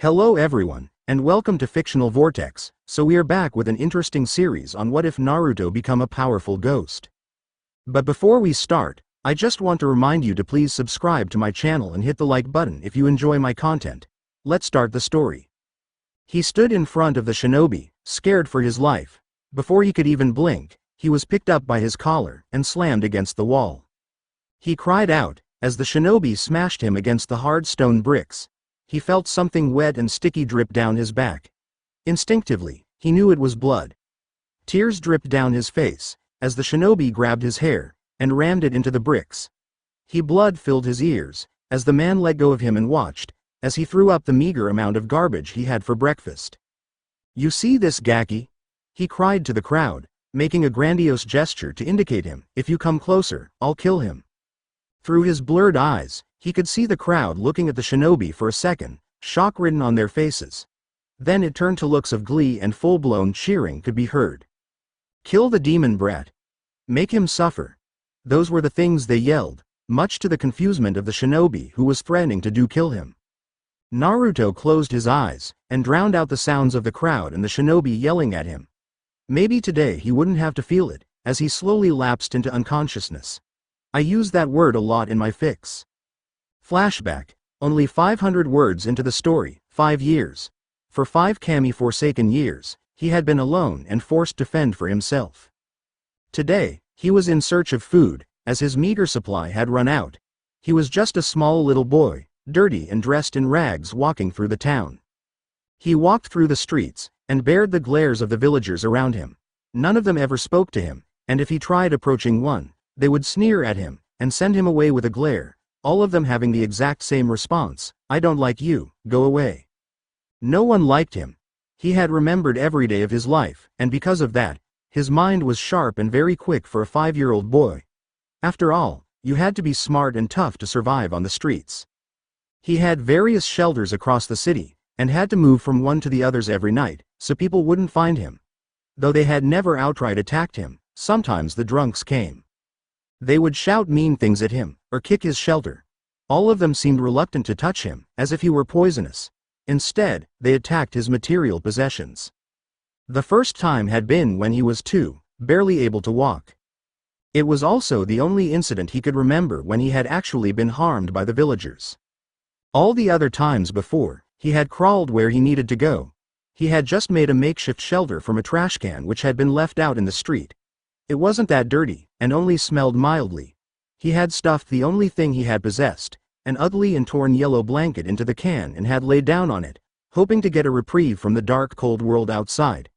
Hello everyone, and welcome to Fictional Vortex. So we are back with an interesting series on what if Naruto become a powerful ghost. But before we start, I just want to remind you to please subscribe to my channel and hit the like button if you enjoy my content. Let's start the story. He stood in front of the shinobi, scared for his life. Before he could even blink, he was picked up by his collar and slammed against the wall. He cried out, as the shinobi smashed him against the hard stone bricks. He felt something wet and sticky drip down his back. Instinctively, he knew it was blood. Tears dripped down his face, as the shinobi grabbed his hair and rammed it into the bricks. Blood filled his ears, as the man let go of him and watched, as he threw up the meager amount of garbage he had for breakfast. "You see this, Gaki?" he cried to the crowd, making a grandiose gesture to indicate him. "If you come closer, I'll kill him." Through his blurred eyes, he could see the crowd looking at the shinobi for a second, shock written on their faces. Then it turned to looks of glee, and full-blown cheering could be heard. "Kill the demon brat. Make him suffer." Those were the things they yelled, much to the confusement of the shinobi who was threatening to kill him. Naruto closed his eyes and drowned out the sounds of the crowd and the shinobi yelling at him. Maybe today he wouldn't have to feel it, as he slowly lapsed into unconsciousness. I use that word a lot in my fics. Flashback. Only 500 words into the story, 5 years. For 5 Kami-forsaken years, he had been alone and forced to fend for himself. Today, he was in search of food, as his meager supply had run out. He was just a small little boy, dirty and dressed in rags, walking through the town. He walked through the streets, and bared the glares of the villagers around him. None of them ever spoke to him, and if he tried approaching one, they would sneer at him and send him away with a glare, all of them having the exact same response: "I don't like you, go away." No one liked him. He had remembered every day of his life, and because of that, his mind was sharp and very quick for a 5-year-old boy. After all, you had to be smart and tough to survive on the streets. He had various shelters across the city, and had to move from one to the others every night, so people wouldn't find him. Though they had never outright attacked him, sometimes the drunks came. They would shout mean things at him, or kick his shelter. All of them seemed reluctant to touch him, as if he were poisonous. Instead, they attacked his material possessions. The first time had been when he was 2, barely able to walk. It was also the only incident he could remember when he had actually been harmed by the villagers. All the other times before, he had crawled where he needed to go. He had just made a makeshift shelter from a trash can which had been left out in the street. It wasn't that dirty, and only smelled mildly. He had stuffed the only thing he had possessed, an ugly and torn yellow blanket, into the can and had laid down on it, hoping to get a reprieve from the dark, cold world outside.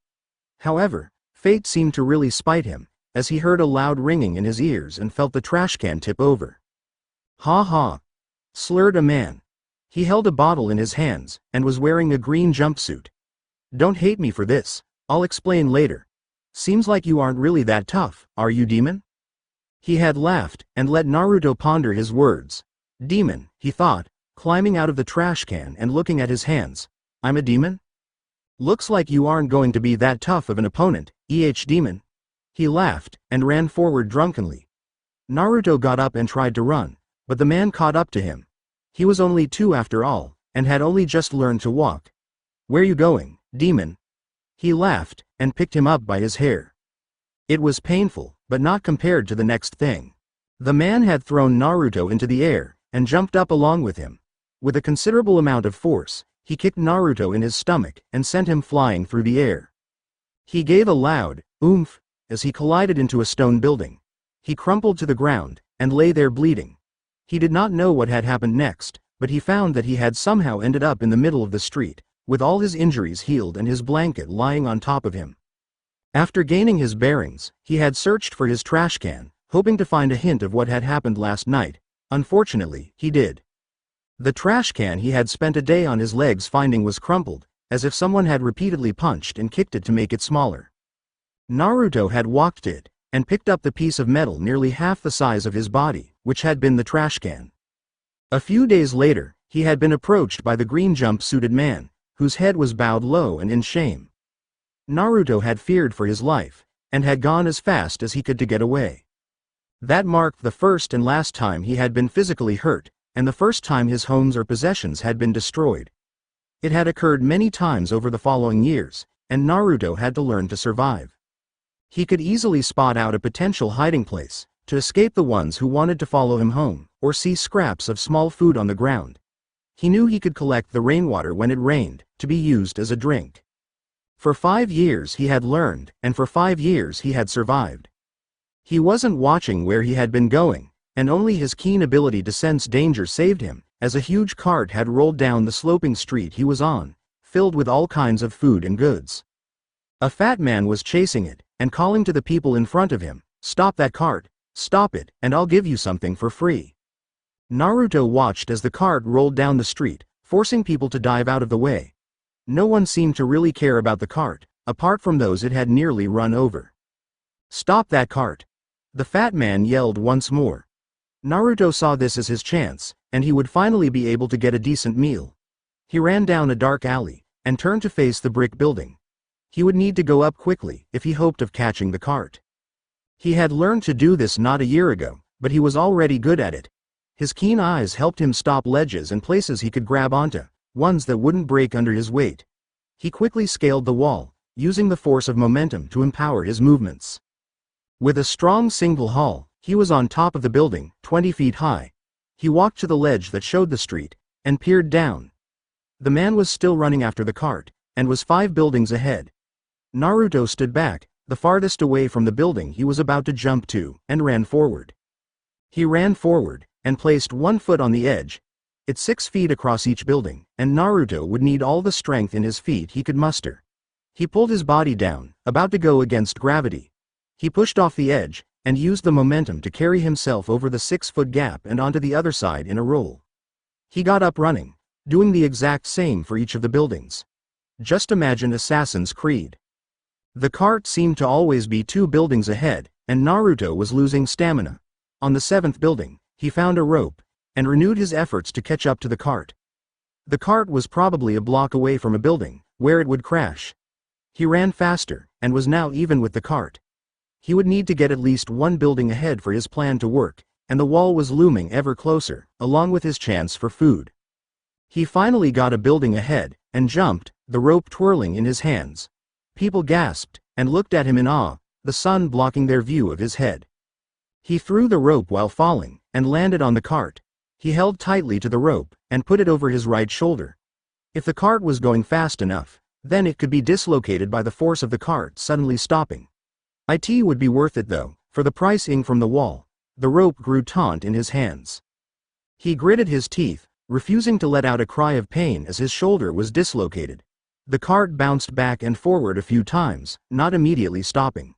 However, fate seemed to really spite him, as he heard a loud ringing in his ears and felt the trash can tip over. "Ha ha!" slurred a man. He held a bottle in his hands, and was wearing a green jumpsuit. "Don't hate me for this, I'll explain later. Seems like you aren't really that tough, are you, demon?" He had laughed, and let Naruto ponder his words. "Demon," he thought, climbing out of the trash can and looking at his hands. "I'm a demon? Looks like you aren't going to be that tough of an opponent, demon." He laughed, and ran forward drunkenly. Naruto got up and tried to run, but the man caught up to him. He was only 2 after all, and had only just learned to walk. "Where you going, demon?" He laughed, and picked him up by his hair. It was painful, but not compared to the next thing. The man had thrown Naruto into the air, and jumped up along with him. With a considerable amount of force, he kicked Naruto in his stomach, and sent him flying through the air. He gave a loud oomph as he collided into a stone building. He crumpled to the ground, and lay there bleeding. He did not know what had happened next, but he found that he had somehow ended up in the middle of the street, with all his injuries healed and his blanket lying on top of him. After gaining his bearings, he had searched for his trash can, hoping to find a hint of what had happened last night. Unfortunately, he did. The trash can he had spent a day on his legs finding was crumpled, as if someone had repeatedly punched and kicked it to make it smaller. Naruto had walked it, and picked up the piece of metal nearly half the size of his body, which had been the trash can. A few days later, he had been approached by the green jump-suited man, whose head was bowed low and in shame. Naruto had feared for his life, and had gone as fast as he could to get away. That marked the first and last time he had been physically hurt, and the first time his homes or possessions had been destroyed. It had occurred many times over the following years, and Naruto had to learn to survive. He could easily spot out a potential hiding place, to escape the ones who wanted to follow him home, or see scraps of small food on the ground. He knew he could collect the rainwater when it rained, to be used as a drink. For 5 years he had learned, and for 5 years he had survived. He wasn't watching where he had been going, and only his keen ability to sense danger saved him, as a huge cart had rolled down the sloping street he was on, filled with all kinds of food and goods. A fat man was chasing it, and calling to the people in front of him, "Stop that cart, stop it, and I'll give you something for free." Naruto watched as the cart rolled down the street, forcing people to dive out of the way. No one seemed to really care about the cart, apart from those it had nearly run over. "Stop that cart!" the fat man yelled once more. Naruto saw this as his chance, and he would finally be able to get a decent meal. He ran down a dark alley, and turned to face the brick building. He would need to go up quickly if he hoped of catching the cart. He had learned to do this not a year ago, but he was already good at it. His keen eyes helped him stop ledges and places he could grab onto, ones that wouldn't break under his weight. He quickly scaled the wall, using the force of momentum to empower his movements. With a strong single haul, he was on top of the building, 20 feet high. He walked to the ledge that showed the street, and peered down. The man was still running after the cart, and was 5 buildings ahead. Naruto stood back, the farthest away from the building he was about to jump to, and ran forward. He ran forward, and placed 1 foot on the edge. It's 6 feet across each building, and Naruto would need all the strength in his feet he could muster. He pulled his body down, about to go against gravity. He pushed off the edge, and used the momentum to carry himself over the 6-foot gap and onto the other side in a roll. He got up running, doing the exact same for each of the buildings. Just imagine Assassin's Creed. The cart seemed to always be 2 buildings ahead, and Naruto was losing stamina. On the 7th building, he found a rope, and renewed his efforts to catch up to the cart. The cart was probably a block away from a building, where it would crash. He ran faster, and was now even with the cart. He would need to get at least 1 building ahead for his plan to work, and the wall was looming ever closer, along with his chance for food. He finally got a building ahead, and jumped, the rope twirling in his hands. People gasped, and looked at him in awe, the sun blocking their view of his head. He threw the rope while falling, and landed on the cart. He held tightly to the rope, and put it over his right shoulder. If the cart was going fast enough, then it could be dislocated by the force of the cart suddenly stopping. It would be worth it though, for the pricing from the wall. The rope grew taut in his hands. He gritted his teeth, refusing to let out a cry of pain as his shoulder was dislocated. The cart bounced back and forward a few times, not immediately stopping.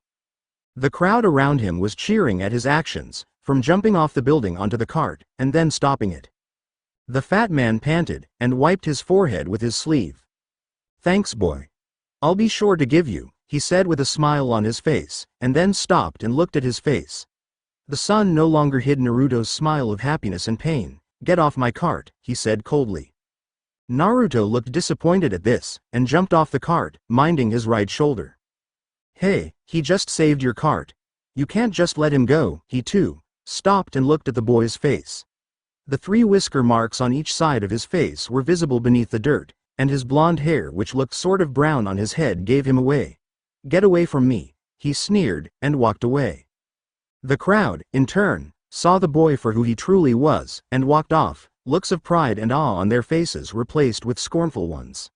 The crowd around him was cheering at his actions, from jumping off the building onto the cart, and then stopping it. The fat man panted, and wiped his forehead with his sleeve. "Thanks, boy. I'll be sure to give you," he said with a smile on his face, and then stopped and looked at his face. The sun no longer hid Naruto's smile of happiness and pain. "Get off my cart," he said coldly. Naruto looked disappointed at this, and jumped off the cart, minding his right shoulder. "Hey, he just saved your cart. You can't just let him go." He too stopped and looked at the boy's face. The 3 whisker marks on each side of his face were visible beneath the dirt, and his blonde hair, which looked sort of brown on his head, gave him away. "Get away from me," he sneered, and walked away. The crowd, in turn, saw the boy for who he truly was, and walked off, looks of pride and awe on their faces replaced with scornful ones.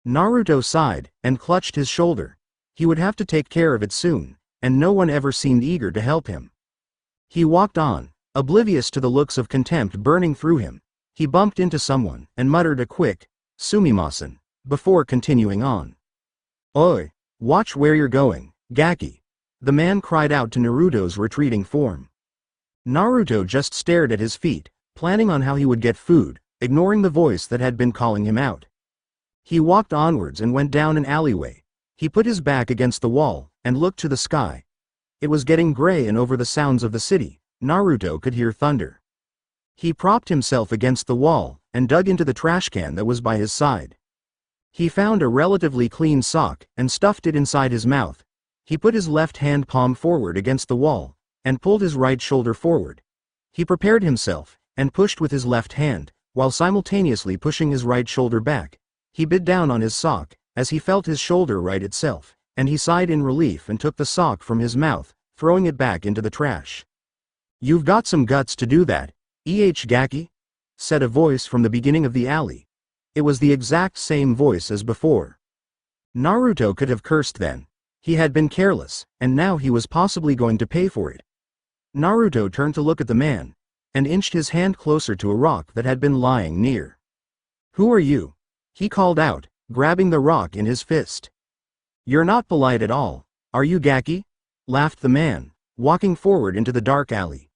Naruto sighed, and clutched his shoulder. He would have to take care of it soon, and no one ever seemed eager to help him. He walked on, oblivious to the looks of contempt burning through him. He bumped into someone, and muttered a quick, "Sumimasen," before continuing on. "Oi, watch where you're going, Gaki," the man cried out to Naruto's retreating form. Naruto just stared at his feet, planning on how he would get food, ignoring the voice that had been calling him out. He walked onwards and went down an alleyway. He put his back against the wall, and looked to the sky. It was getting gray, and over the sounds of the city, Naruto could hear thunder. He propped himself against the wall, and dug into the trash can that was by his side. He found a relatively clean sock, and stuffed it inside his mouth. He put his left hand palm forward against the wall, and pulled his right shoulder forward. He prepared himself, and pushed with his left hand, while simultaneously pushing his right shoulder back. He bit down on his sock, as he felt his shoulder right itself, and he sighed in relief and took the sock from his mouth, throwing it back into the trash. "You've got some guts to do that, Gaki," said a voice from the beginning of the alley. It was the exact same voice as before. Naruto could have cursed then. He had been careless, and now he was possibly going to pay for it. Naruto turned to look at the man, and inched his hand closer to a rock that had been lying near. "Who are you?" he called out, grabbing the rock in his fist. "You're not polite at all, are you, Gaki?" laughed the man, walking forward into the dark alley.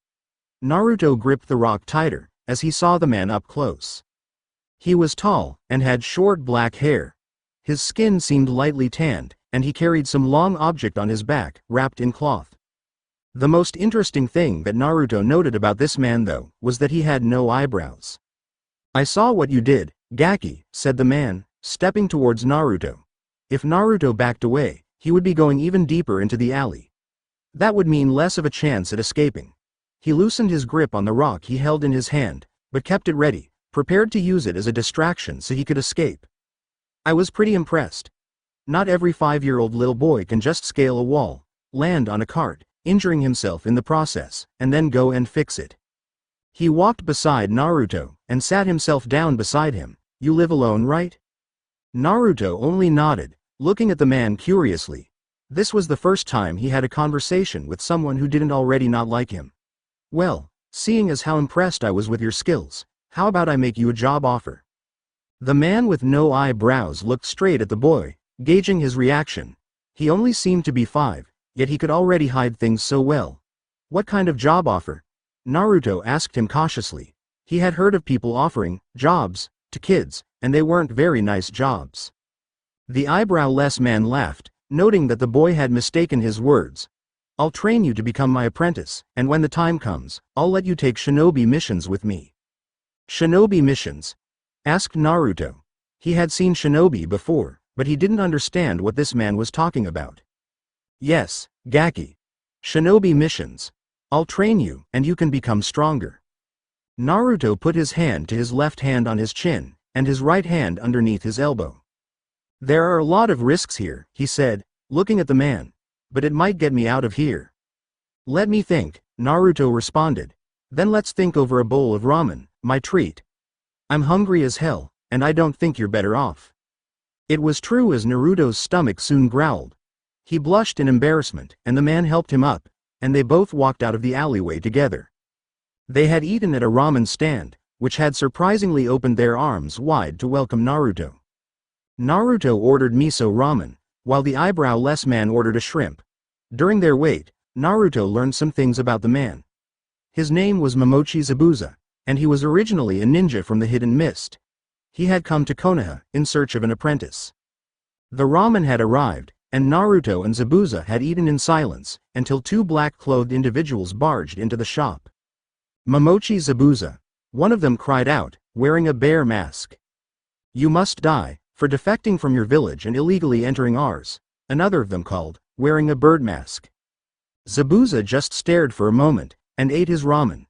Naruto gripped the rock tighter, as he saw the man up close. He was tall, and had short black hair. His skin seemed lightly tanned, and he carried some long object on his back, wrapped in cloth. The most interesting thing that Naruto noted about this man though, was that he had no eyebrows. "I saw what you did, Gaki," said the man, stepping towards Naruto. If Naruto backed away, he would be going even deeper into the alley. That would mean less of a chance at escaping. He loosened his grip on the rock he held in his hand, but kept it ready, prepared to use it as a distraction so he could escape. I was pretty impressed. Not every 5-year-old little boy can just scale a wall, land on a cart, injuring himself in the process, and then go and fix it. He walked beside Naruto, and sat himself down beside him. "You live alone, right?" Naruto only nodded, looking at the man curiously. This was the first time he had a conversation with someone who didn't already not like him. "Well, seeing as how impressed I was with your skills, how about I make you a job offer?" The man with no eyebrows looked straight at the boy, gauging his reaction. He only seemed to be 5, yet he could already hide things so well. "What kind of job offer?" Naruto asked him cautiously. He had heard of people offering jobs to kids, and they weren't very nice jobs. The eyebrowless man laughed, noting that the boy had mistaken his words. "I'll train you to become my apprentice, and when the time comes, I'll let you take shinobi missions with me." "Shinobi missions?" asked Naruto. He had seen shinobi before, but he didn't understand what this man was talking about. "Yes, Gaki. Shinobi missions. I'll train you, and you can become stronger." Naruto put his hand to his left hand on his chin, and his right hand underneath his elbow. "There are a lot of risks here," he said, looking at the man. "But it might get me out of here." "Let me think," Naruto responded. "Then let's think over a bowl of ramen, my treat. I'm hungry as hell, and I don't think you're better off." It was true as Naruto's stomach soon growled. He blushed in embarrassment, and the man helped him up, and they both walked out of the alleyway together. They had eaten at a ramen stand, which had surprisingly opened their arms wide to welcome Naruto. Naruto ordered miso ramen, while the eyebrowless man ordered a shrimp. During their wait, Naruto learned some things about the man. His name was Momochi Zabuza, and he was originally a ninja from the Hidden Mist. He had come to Konoha in search of an apprentice. The ramen had arrived, and Naruto and Zabuza had eaten in silence, until 2 black-clothed individuals barged into the shop. "Momochi Zabuza," one of them cried out, wearing a bear mask. "You must die, for defecting from your village and illegally entering ours," another of them called, wearing a bird mask. Zabuza just stared for a moment, and ate his ramen.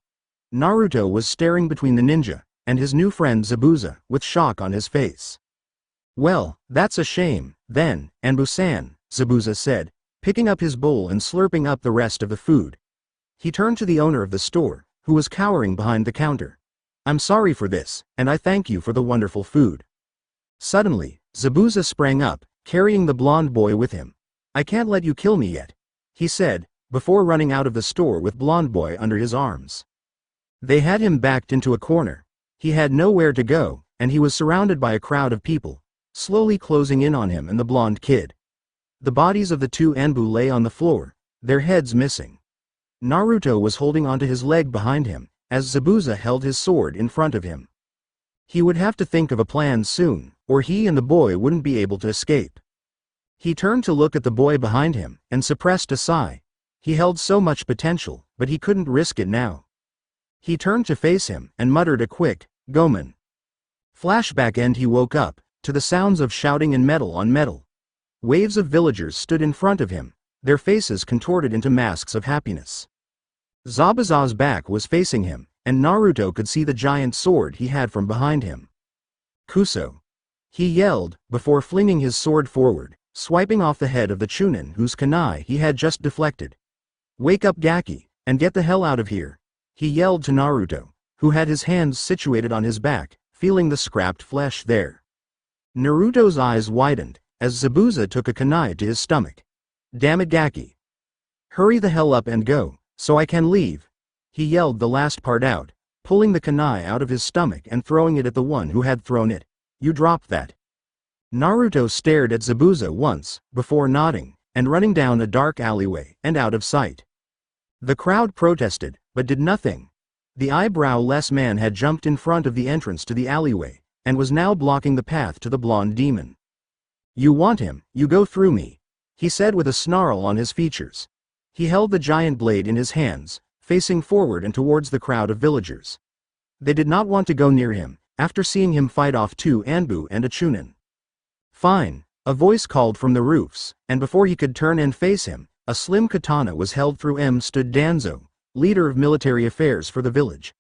Naruto was staring between the ninja and his new friend Zabuza, with shock on his face. "Well, that's a shame, then, Anbu-san," Zabuza said, picking up his bowl and slurping up the rest of the food. He turned to the owner of the store, who was cowering behind the counter. "I'm sorry for this, and I thank you for the wonderful food." Suddenly, Zabuza sprang up, carrying the blonde boy with him. "I can't let you kill me yet," he said, before running out of the store with blonde boy under his arms. They had him backed into a corner. He had nowhere to go, and he was surrounded by a crowd of people, slowly closing in on him and the blonde kid. The bodies of the 2 Anbu lay on the floor, their heads missing. Naruto was holding onto his leg behind him, as Zabuza held his sword in front of him. He would have to think of a plan soon, or he and the boy wouldn't be able to escape. He turned to look at the boy behind him, and suppressed a sigh. He held so much potential, but he couldn't risk it now. He turned to face him, and muttered a quick, "Gomen." Flashback end. He woke up, to the sounds of shouting and metal on metal. Waves of villagers stood in front of him, their faces contorted into masks of happiness. Zabuza's back was facing him, and Naruto could see the giant sword he had from behind him. "Kuso." he yelled, before flinging his sword forward, swiping off the head of the Chunin whose kunai he had just deflected. "Wake up Gaki, and get the hell out of here," he yelled to Naruto, who had his hands situated on his back, feeling the scrapped flesh there. Naruto's eyes widened, as Zabuza took a kunai to his stomach. "Damn it Gaki. Hurry the hell up and go, so I can leave," he yelled the last part out, pulling the kunai out of his stomach and throwing it at the one who had thrown it. "You dropped that." Naruto stared at Zabuza once, before nodding, and running down a dark alleyway and out of sight. The crowd protested, but did nothing. The eyebrow-less man had jumped in front of the entrance to the alleyway, and was now blocking the path to the blonde demon. "You want him, you go through me," he said with a snarl on his features. He held the giant blade in his hands, facing forward and towards the crowd of villagers. They did not want to go near him, after seeing him fight off two Anbu and a Chunin. "Fine," a voice called from the roofs, and before he could turn and face him, a slim katana was held through him. Stood Danzo, leader of military affairs for the village.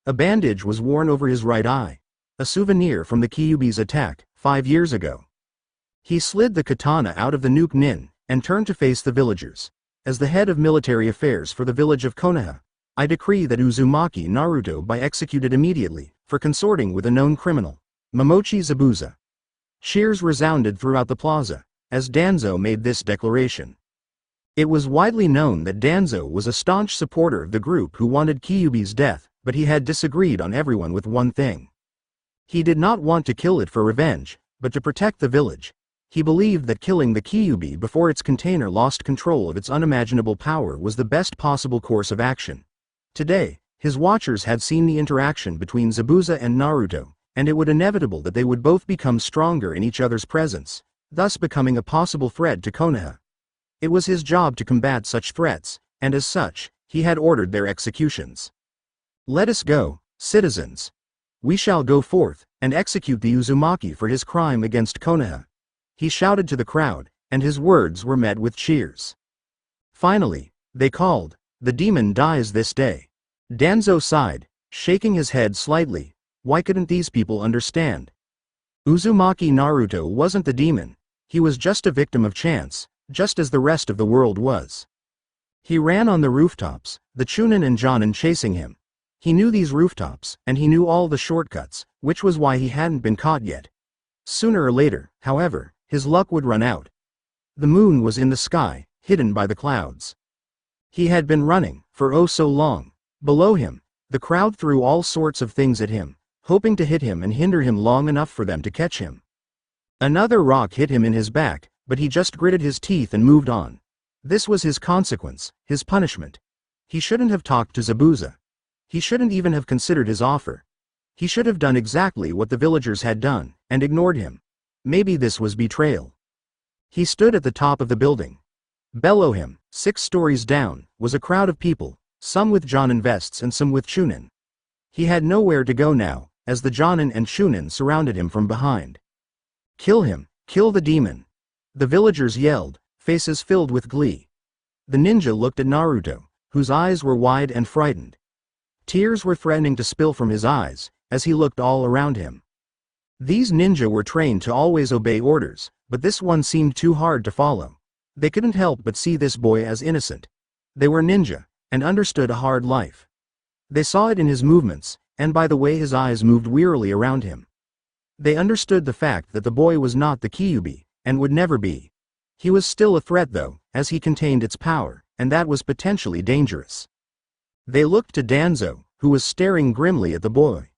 A bandage was worn over his right eye, a souvenir from the Kyuubi's attack 5 years ago. He slid the katana out of the nuke nin, and turned to face the villagers. "As the head of military affairs for the village of Konoha, I decree that Uzumaki Naruto be executed immediately, for consorting with a known criminal, Momochi Zabuza." Cheers resounded throughout the plaza, as Danzo made this declaration. It was widely known that Danzo was a staunch supporter of the group who wanted Kyuubi's death, but he had disagreed on everyone with one thing. He did not want to kill it for revenge, but to protect the village. He believed that killing the Kyuubi before its container lost control of its unimaginable power was the best possible course of action. Today, his watchers had seen the interaction between Zabuza and Naruto, and it would inevitable that they would both become stronger in each other's presence, thus becoming a possible threat to Konoha. It was his job to combat such threats, and as such, he had ordered their executions. "Let us go, citizens. We shall go forth, and execute the Uzumaki for his crime against Konoha," he shouted to the crowd, and his words were met with cheers. Finally, they called, "The demon dies this day." Danzo sighed, shaking his head slightly. Why couldn't these people understand? Uzumaki Naruto wasn't the demon. He was just a victim of chance, just as the rest of the world was. He ran on the rooftops, the Chunin and Jonin chasing him. He knew these rooftops, and he knew all the shortcuts, which was why he hadn't been caught yet. Sooner or later, however, his luck would run out. The moon was in the sky, hidden by the clouds. He had been running, for oh so long. Below him, the crowd threw all sorts of things at him, hoping to hit him and hinder him long enough for them to catch him. Another rock hit him in his back, but he just gritted his teeth and moved on. This was his consequence, his punishment. He shouldn't have talked to Zabuza. He shouldn't even have considered his offer. He should have done exactly what the villagers had done, and ignored him. Maybe this was betrayal. He stood at the top of the building. Below him, 6 stories down, was a crowd of people, some with Jonin vests and some with Chunin. He had nowhere to go now, as the Jonin and Chunin surrounded him from behind. "Kill him, kill the demon!" the villagers yelled, faces filled with glee. The ninja looked at Naruto, whose eyes were wide and frightened. Tears were threatening to spill from his eyes, as he looked all around him. These ninja were trained to always obey orders, but this one seemed too hard to follow. They couldn't help but see this boy as innocent. They were ninja, and understood a hard life. They saw it in his movements, and by the way his eyes moved wearily around him. They understood the fact that the boy was not the Kyuubi, and would never be. He was still a threat though, as he contained its power, and that was potentially dangerous. They looked to Danzo, who was staring grimly at the boy.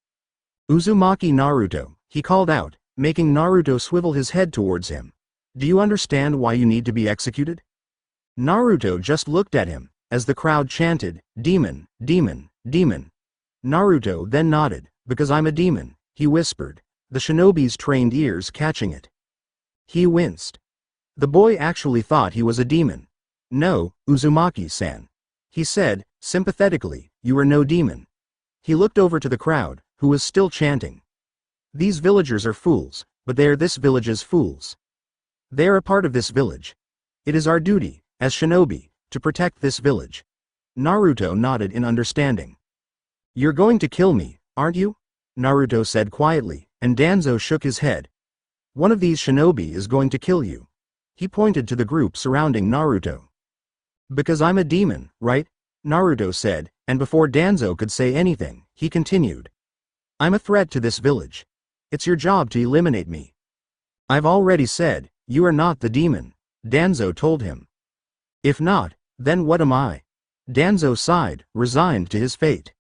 "Uzumaki Naruto," he called out, making Naruto swivel his head towards him. "Do you understand why you need to be executed?" Naruto just looked at him, as the crowd chanted, "Demon, demon, demon." Naruto then nodded, "Because I'm a demon," he whispered, the shinobi's trained ears catching it. He winced. The boy actually thought he was a demon. "No, Uzumaki-san," he said, sympathetically, "you are no demon." He looked over to the crowd, who was still chanting. "These villagers are fools, but they are this village's fools. They are a part of this village. It is our duty, as shinobi, to protect this village." Naruto nodded in understanding. "You're going to kill me, aren't you?" Naruto said quietly, and Danzo shook his head. One of these shinobi is going to kill you. He pointed to the group surrounding Naruto. Because I'm a demon, right? Naruto said, and before Danzo could say anything, he continued. I'm a threat to this village. It's your job to eliminate me. I've already said, you are not the demon, Danzo told him. If not, then what am I? Danzo sighed, resigned to his fate.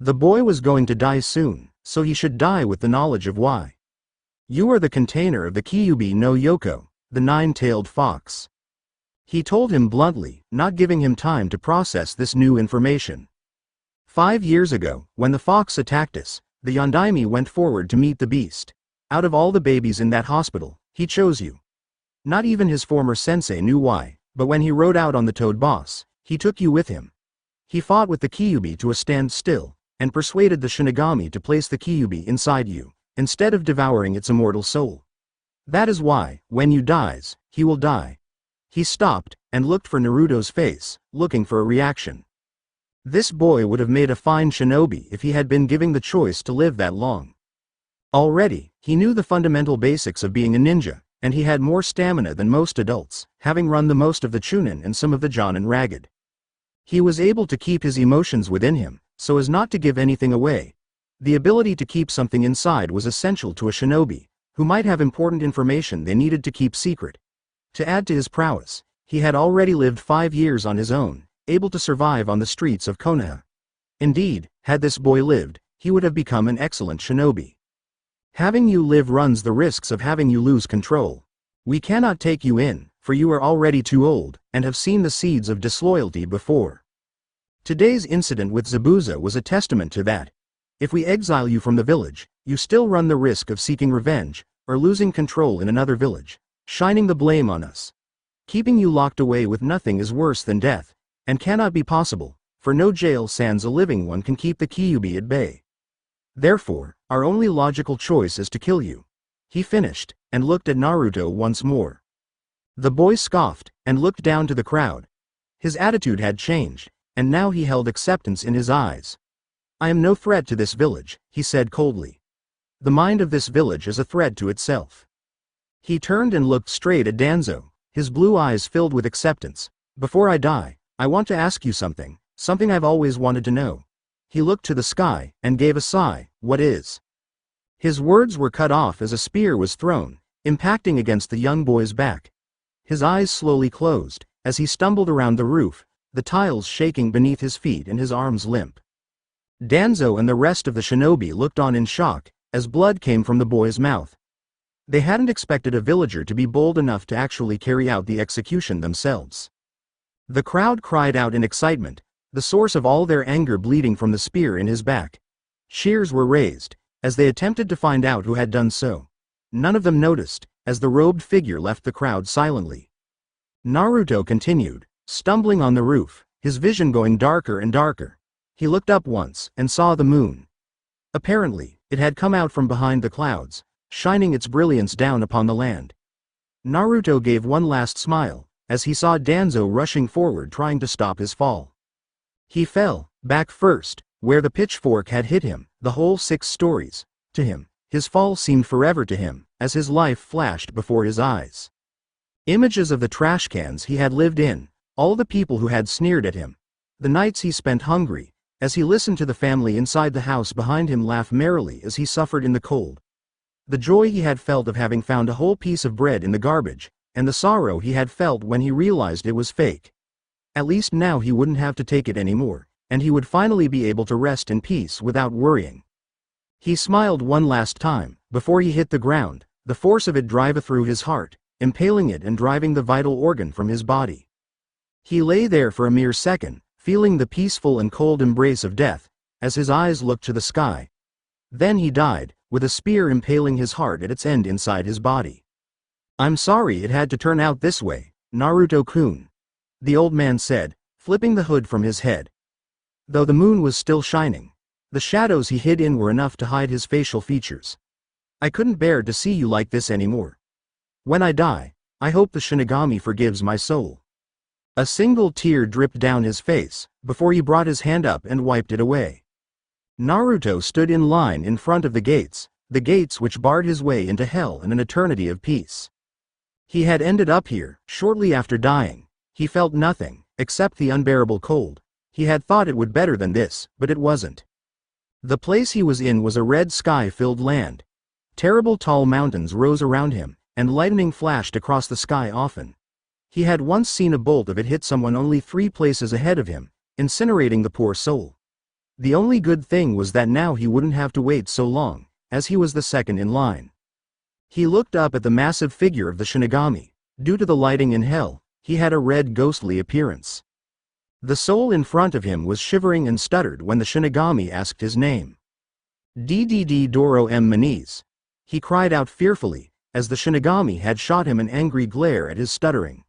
The boy was going to die soon, so he should die with the knowledge of why. You are the container of the Kyuubi no Yoko, the nine-tailed fox. He told him bluntly, not giving him time to process this new information. 5 years ago, when the fox attacked us, the Yondaime went forward to meet the beast. Out of all the babies in that hospital, he chose you. Not even his former sensei knew why, but when he rode out on the Toad Boss, he took you with him. He fought with the Kyuubi to a standstill, and persuaded the Shinigami to place the Kyuubi inside you, instead of devouring its immortal soul. That is why, when you dies, he will die. He stopped, and looked for Naruto's face, looking for a reaction. This boy would have made a fine shinobi if he had been given the choice to live that long. Already, he knew the fundamental basics of being a ninja, and he had more stamina than most adults, having run the most of the Chunin and some of the Jonin Ragged. He was able to keep his emotions within him, so as not to give anything away. The ability to keep something inside was essential to a shinobi, who might have important information they needed to keep secret. To add to his prowess, he had already lived 5 years on his own, able to survive on the streets of Konoha. Indeed, had this boy lived, he would have become an excellent shinobi. Having you live runs the risks of having you lose control. We cannot take you in, for you are already too old, and have seen the seeds of disloyalty before. Today's incident with Zabuza was a testament to that. If we exile you from the village, you still run the risk of seeking revenge, or losing control in another village, shining the blame on us. Keeping you locked away with nothing is worse than death, and cannot be possible, for no jail sans a living one can keep the Kyuubi at bay. Therefore, our only logical choice is to kill you. He finished, and looked at Naruto once more. The boy scoffed, and looked down to the crowd. His attitude had changed, and now he held acceptance in his eyes. I am no threat to this village, he said coldly. The mind of this village is a threat to itself. He turned and looked straight at Danzo, his blue eyes filled with acceptance. Before I die, I want to ask you something I've always wanted to know. He looked to the sky, and gave a sigh. What is? His words were cut off as a spear was thrown, impacting against the young boy's back. His eyes slowly closed, as he stumbled around the roof, the tiles shaking beneath his feet and his arms limp. Danzo and the rest of the shinobi looked on in shock, as blood came from the boy's mouth. They hadn't expected a villager to be bold enough to actually carry out the execution themselves. The crowd cried out in excitement, the source of all their anger bleeding from the spear in his back. Cheers were raised, as they attempted to find out who had done so. None of them noticed, as the robed figure left the crowd silently. Naruto continued, stumbling on the roof, his vision going darker and darker. He looked up once, and saw the moon. Apparently, it had come out from behind the clouds, shining its brilliance down upon the land. Naruto gave one last smile, as he saw Danzo rushing forward trying to stop his fall. He fell, back first, where the pitchfork had hit him, the whole 6 stories. To him, his fall seemed forever to him, as his life flashed before his eyes. Images of the trash cans he had lived in, all the people who had sneered at him, the nights he spent hungry, as he listened to the family inside the house behind him laugh merrily as he suffered in the cold. The joy he had felt of having found a whole piece of bread in the garbage, and the sorrow he had felt when he realized it was fake. At least now he wouldn't have to take it anymore, and he would finally be able to rest in peace without worrying. He smiled one last time, before he hit the ground, the force of it drive through his heart, impaling it and driving the vital organ from his body. He lay there for a mere second, feeling the peaceful and cold embrace of death, as his eyes looked to the sky. Then he died, with a spear impaling his heart at its end inside his body. I'm sorry it had to turn out this way, Naruto-kun, the old man said, flipping the hood from his head. Though the moon was still shining, the shadows he hid in were enough to hide his facial features. I couldn't bear to see you like this anymore. When I die, I hope the Shinigami forgives my soul. A single tear dripped down his face, before he brought his hand up and wiped it away. Naruto stood in line in front of the gates, the gates which barred his way into hell and an eternity of peace. He had ended up here, shortly after dying. He felt nothing, except the unbearable cold. He had thought it would better than this, but it wasn't. The place he was in was a red sky-filled land. Terrible tall mountains rose around him, and lightning flashed across the sky often. He had once seen a bolt of it hit someone only 3 places ahead of him, incinerating the poor soul. The only good thing was that now he wouldn't have to wait so long, as he was the second in line. He looked up at the massive figure of the Shinigami. Due to the lighting in hell, he had a red ghostly appearance. The soul in front of him was shivering and stuttered when the Shinigami asked his name. "Ddd Doro M. Manis." He cried out fearfully, as the Shinigami had shot him an angry glare at his stuttering.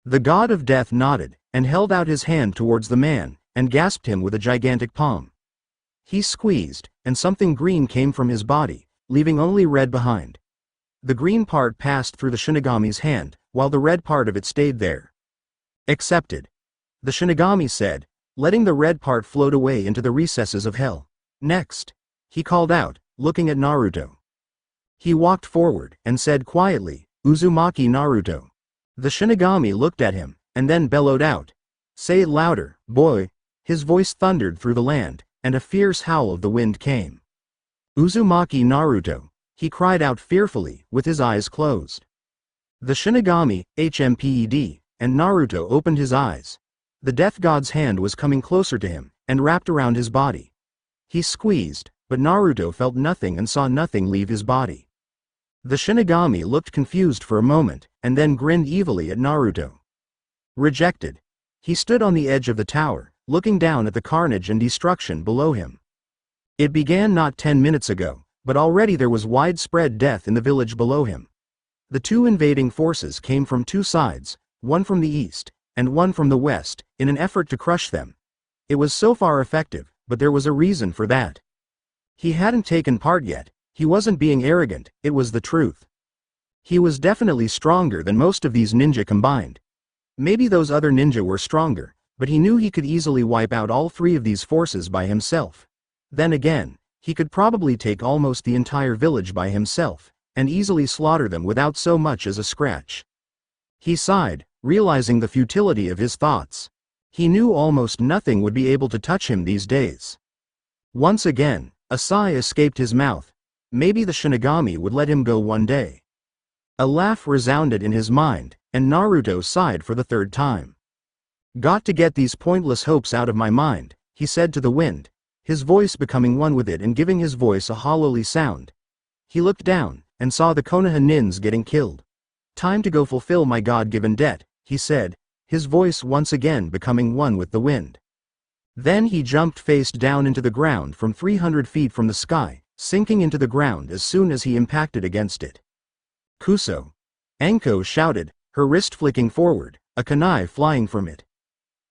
The god of death nodded, and held out his hand towards the man, and gasped him with a gigantic palm. He squeezed, and something green came from his body, leaving only red behind. The green part passed through the Shinigami's hand, while the red part of it stayed there. "Accepted," the Shinigami said, letting the red part float away into the recesses of hell. "Next," he called out, looking at Naruto. He walked forward, and said quietly, "Uzumaki Naruto." The Shinigami looked at him, and then bellowed out, "Say it louder, boy." His voice thundered through the land, and a fierce howl of the wind came. "Uzumaki Naruto," he cried out fearfully, with his eyes closed. The Shinigami, HMPED, and Naruto opened his eyes. The death god's hand was coming closer to him, and wrapped around his body. He squeezed, but Naruto felt nothing and saw nothing leave his body. The Shinigami looked confused for a moment, and then grinned evilly at Naruto. Rejected. He stood on the edge of the tower, looking down at the carnage and destruction below him. It began not 10 minutes ago, but already there was widespread death in the village below him. The 2 invading forces came from 2 sides, one from the east, and one from the west, in an effort to crush them. It was so far effective, but there was a reason for that. He hadn't taken part yet. He wasn't being arrogant, it was the truth. He was definitely stronger than most of these ninja combined. Maybe those other ninja were stronger, but he knew he could easily wipe out all 3 of these forces by himself. Then again, he could probably take almost the entire village by himself, and easily slaughter them without so much as a scratch. He sighed, realizing the futility of his thoughts. He knew almost nothing would be able to touch him these days. Once again, a sigh escaped his mouth. Maybe the Shinigami would let him go one day. A laugh resounded in his mind, and Naruto sighed for the 3rd time. "Got to get these pointless hopes out of my mind," he said to the wind, his voice becoming one with it and giving his voice a hollowly sound. He looked down, and saw the Konoha nins getting killed. "Time to go fulfill my God-given debt," he said, his voice once again becoming one with the wind. Then he jumped face down into the ground from 300 feet from the sky, sinking into the ground as soon as he impacted against it. "Kuso!" Anko shouted, her wrist flicking forward, a kunai flying from it.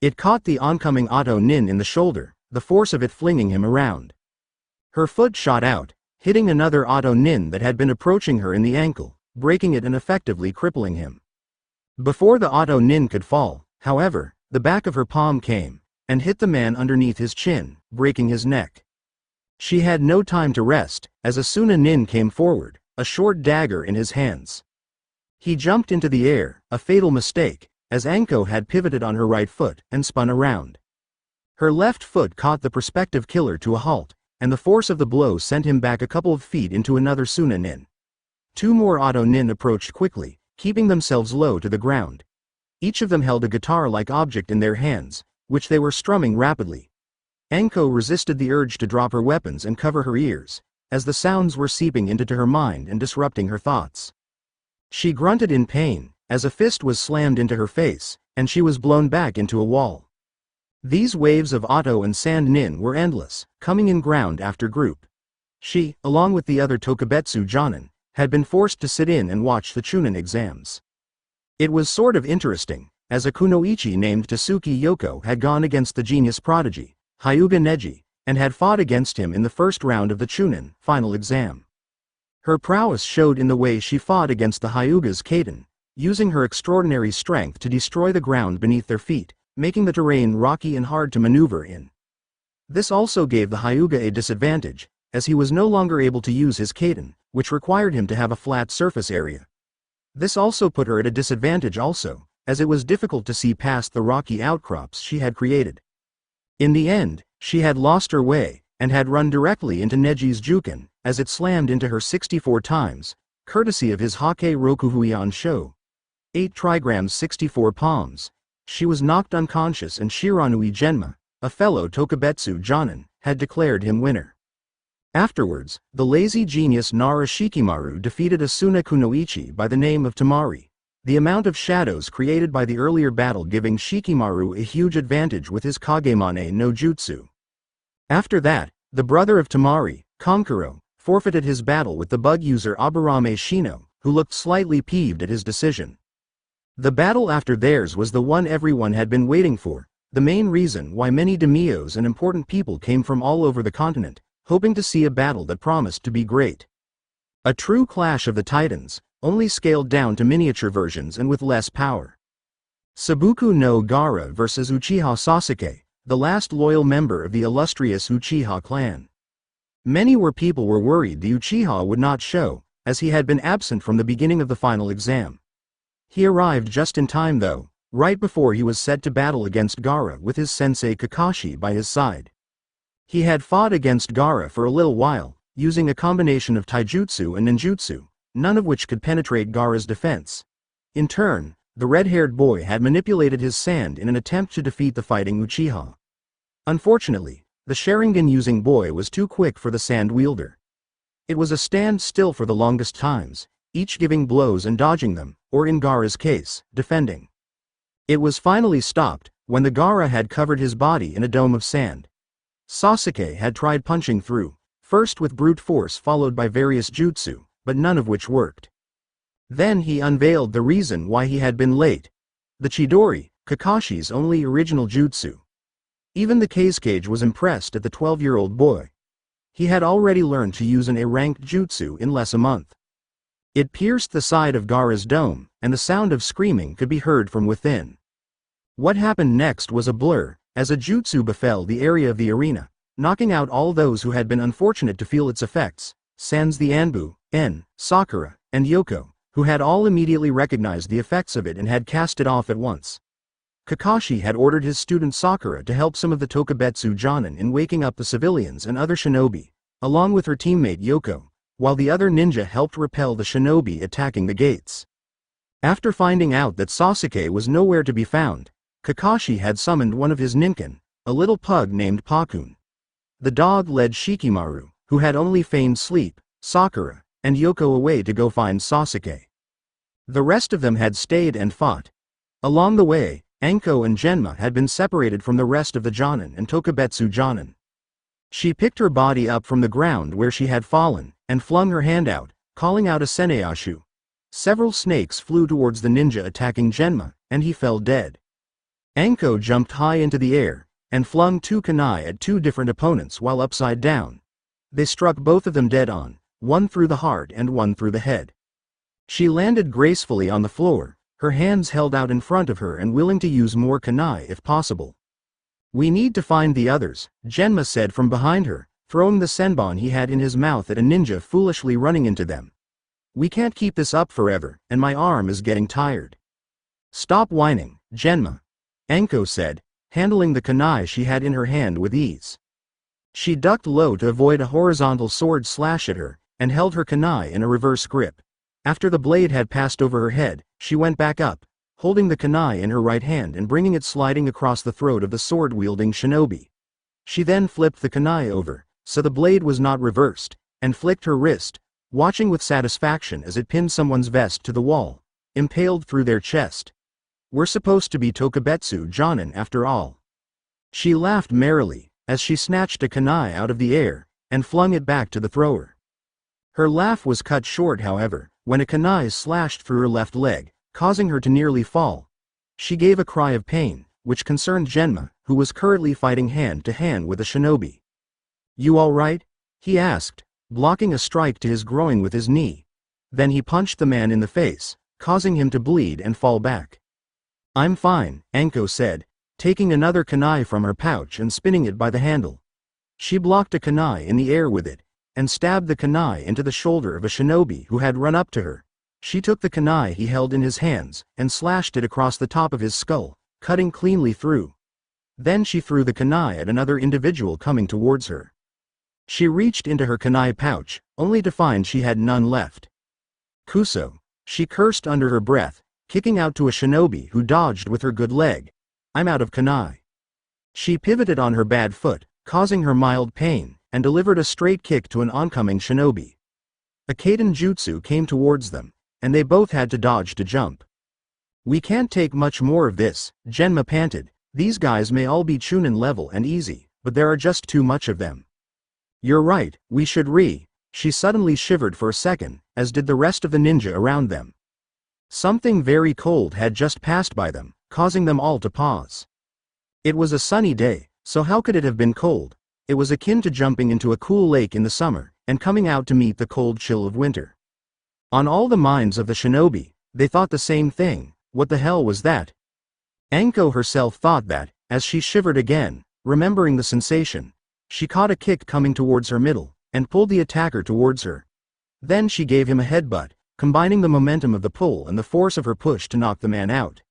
It caught the oncoming Otto Nin in the shoulder, the force of it flinging him around. Her foot shot out, hitting another Otto Nin that had been approaching her in the ankle, breaking it and effectively crippling him. Before the Otto Nin could fall, however, the back of her palm came, and hit the man underneath his chin, breaking his neck. She had no time to rest, as Asuna Nin came forward, a short dagger in his hands. He jumped into the air, a fatal mistake, as Anko had pivoted on her right foot and spun around. Her left foot caught the prospective killer to a halt, and the force of the blow sent him back a couple of feet into another Suna Nin. 2 more Otto Nin approached quickly, keeping themselves low to the ground. Each of them held a guitar-like object in their hands, which they were strumming rapidly. Anko resisted the urge to drop her weapons and cover her ears, as the sounds were seeping into her mind and disrupting her thoughts. She grunted in pain, as a fist was slammed into her face, and she was blown back into a wall. These waves of Otto and Sand Nin were endless, coming in ground after group. She, along with the other Tokubetsu Jonin, had been forced to sit in and watch the Chunin exams. It was sort of interesting, as a kunoichi named Tasuki Yoko had gone against the genius prodigy, Hyuga Neji, and had fought against him in the first round of the Chunin final exam. Her prowess showed in the way she fought against the Hyuga's Kaden, using her extraordinary strength to destroy the ground beneath their feet, making the terrain rocky and hard to maneuver in. This also gave the Hyuga a disadvantage, as he was no longer able to use his katen, which required him to have a flat surface area. This also put her at a disadvantage also, as it was difficult to see past the rocky outcrops she had created. In the end, she had lost her way, and had run directly into Neji's Juken, as it slammed into her 64 times, courtesy of his Hake Rokuhuion Sho. 8 trigrams 64 palms. She was knocked unconscious and Shiranui Genma, a fellow Tokubetsu Jonin, had declared him winner. Afterwards, the lazy genius Nara Shikimaru defeated Asuna Kunoichi by the name of Tamari, the amount of shadows created by the earlier battle giving Shikimaru a huge advantage with his Kagemane no Jutsu. After that, the brother of Tamari, Konkuro, forfeited his battle with the bug user Aburame Shino, who looked slightly peeved at his decision. The battle after theirs was the one everyone had been waiting for, the main reason why many daimyos and important people came from all over the continent, hoping to see a battle that promised to be great. A true clash of the titans, only scaled down to miniature versions and with less power. Sabuku no Gaara vs Uchiha Sasuke, the last loyal member of the illustrious Uchiha clan. Many people were worried the Uchiha would not show, as he had been absent from the beginning of the final exam. He arrived just in time though, right before he was set to battle against Gaara with his sensei Kakashi by his side. He had fought against Gaara for a little while, using a combination of taijutsu and ninjutsu, none of which could penetrate Gaara's defense. In turn, the red-haired boy had manipulated his sand in an attempt to defeat the fighting Uchiha. Unfortunately, the Sharingan-using boy was too quick for the sand wielder. It was a stand-still for the longest times, each giving blows and dodging them, or in Gaara's case, defending. It was finally stopped, when the Gaara had covered his body in a dome of sand. Sasuke had tried punching through, first with brute force followed by various jutsu, but none of which worked. Then he unveiled the reason why he had been late. The Chidori, Kakashi's only original jutsu. Even the Kazekage was impressed at the 12-year-old boy. He had already learned to use an A-ranked jutsu in less a month. It pierced the side of Gaara's dome, and the sound of screaming could be heard from within. What happened next was a blur, as a jutsu befell the area of the arena, knocking out all those who had been unfortunate to feel its effects, sans the Anbu, En, Sakura, and Yoko, who had all immediately recognized the effects of it and had cast it off at once. Kakashi had ordered his student Sakura to help some of the Tokubetsu Jonin in waking up the civilians and other shinobi, along with her teammate Yoko, while the other ninja helped repel the shinobi attacking the gates. After finding out that Sasuke was nowhere to be found, Kakashi had summoned one of his ninken, a little pug named Pakun. The dog led Shikimaru, who had only feigned sleep, Sakura, and Yoko away to go find Sasuke. The rest of them had stayed and fought. Along the way, Anko and Genma had been separated from the rest of the Jonin and Tokubetsu Jonin. She picked her body up from the ground where she had fallen, and flung her hand out, calling out a Seneashu. Several snakes flew towards the ninja attacking Genma, and he fell dead. Anko jumped high into the air, and flung 2 kunai at 2 different opponents while upside down. They struck both of them dead on, one through the heart and one through the head. She landed gracefully on the floor, her hands held out in front of her and willing to use more kunai if possible. "We need to find the others," Genma said from behind her, throwing the senbon he had in his mouth at a ninja foolishly running into them. "We can't keep this up forever, and my arm is getting tired." "Stop whining, Genma," Anko said, handling the kunai she had in her hand with ease. She ducked low to avoid a horizontal sword slash at her, and held her kunai in a reverse grip. After the blade had passed over her head, she went back up, holding the kunai in her right hand and bringing it sliding across the throat of the sword-wielding shinobi. She then flipped the kunai over, so the blade was not reversed, and flicked her wrist, watching with satisfaction as it pinned someone's vest to the wall, impaled through their chest. "We're supposed to be Tokubetsu Jonin after all." She laughed merrily, as she snatched a kunai out of the air, and flung it back to the thrower. Her laugh was cut short however, when a kunai slashed through her left leg, causing her to nearly fall. She gave a cry of pain, which concerned Genma, who was currently fighting hand-to-hand with a shinobi. "You all right?" he asked, blocking a strike to his groin with his knee. Then he punched the man in the face, causing him to bleed and fall back. "I'm fine," Anko said, taking another kunai from her pouch and spinning it by the handle. She blocked a kunai in the air with it, and stabbed the kunai into the shoulder of a shinobi who had run up to her. She took the kunai he held in his hands, and slashed it across the top of his skull, cutting cleanly through. Then she threw the kunai at another individual coming towards her. She reached into her kunai pouch, only to find she had none left. Kuso, she cursed under her breath, kicking out to a shinobi who dodged with her good leg. I'm out of kunai. She pivoted on her bad foot, causing her mild pain, and delivered a straight kick to an oncoming shinobi. A Kaiden jutsu came towards them, and they both had to dodge to jump. We can't take much more of this, Genma panted. These guys may all be Chunin level and easy, but there are just too much of them. You're right, we should She suddenly shivered for a second, as did the rest of the ninja around them. Something very cold had just passed by them, causing them all to pause. It was a sunny day, so how could it have been cold? It was akin to jumping into a cool lake in the summer, and coming out to meet the cold chill of winter. On all the minds of the shinobi, they thought the same thing. What the hell was that? Anko herself thought that, as she shivered again, remembering the sensation. She caught a kick coming towards her middle, and pulled the attacker towards her. Then she gave him a headbutt, combining the momentum of the pull and the force of her push to knock the man out.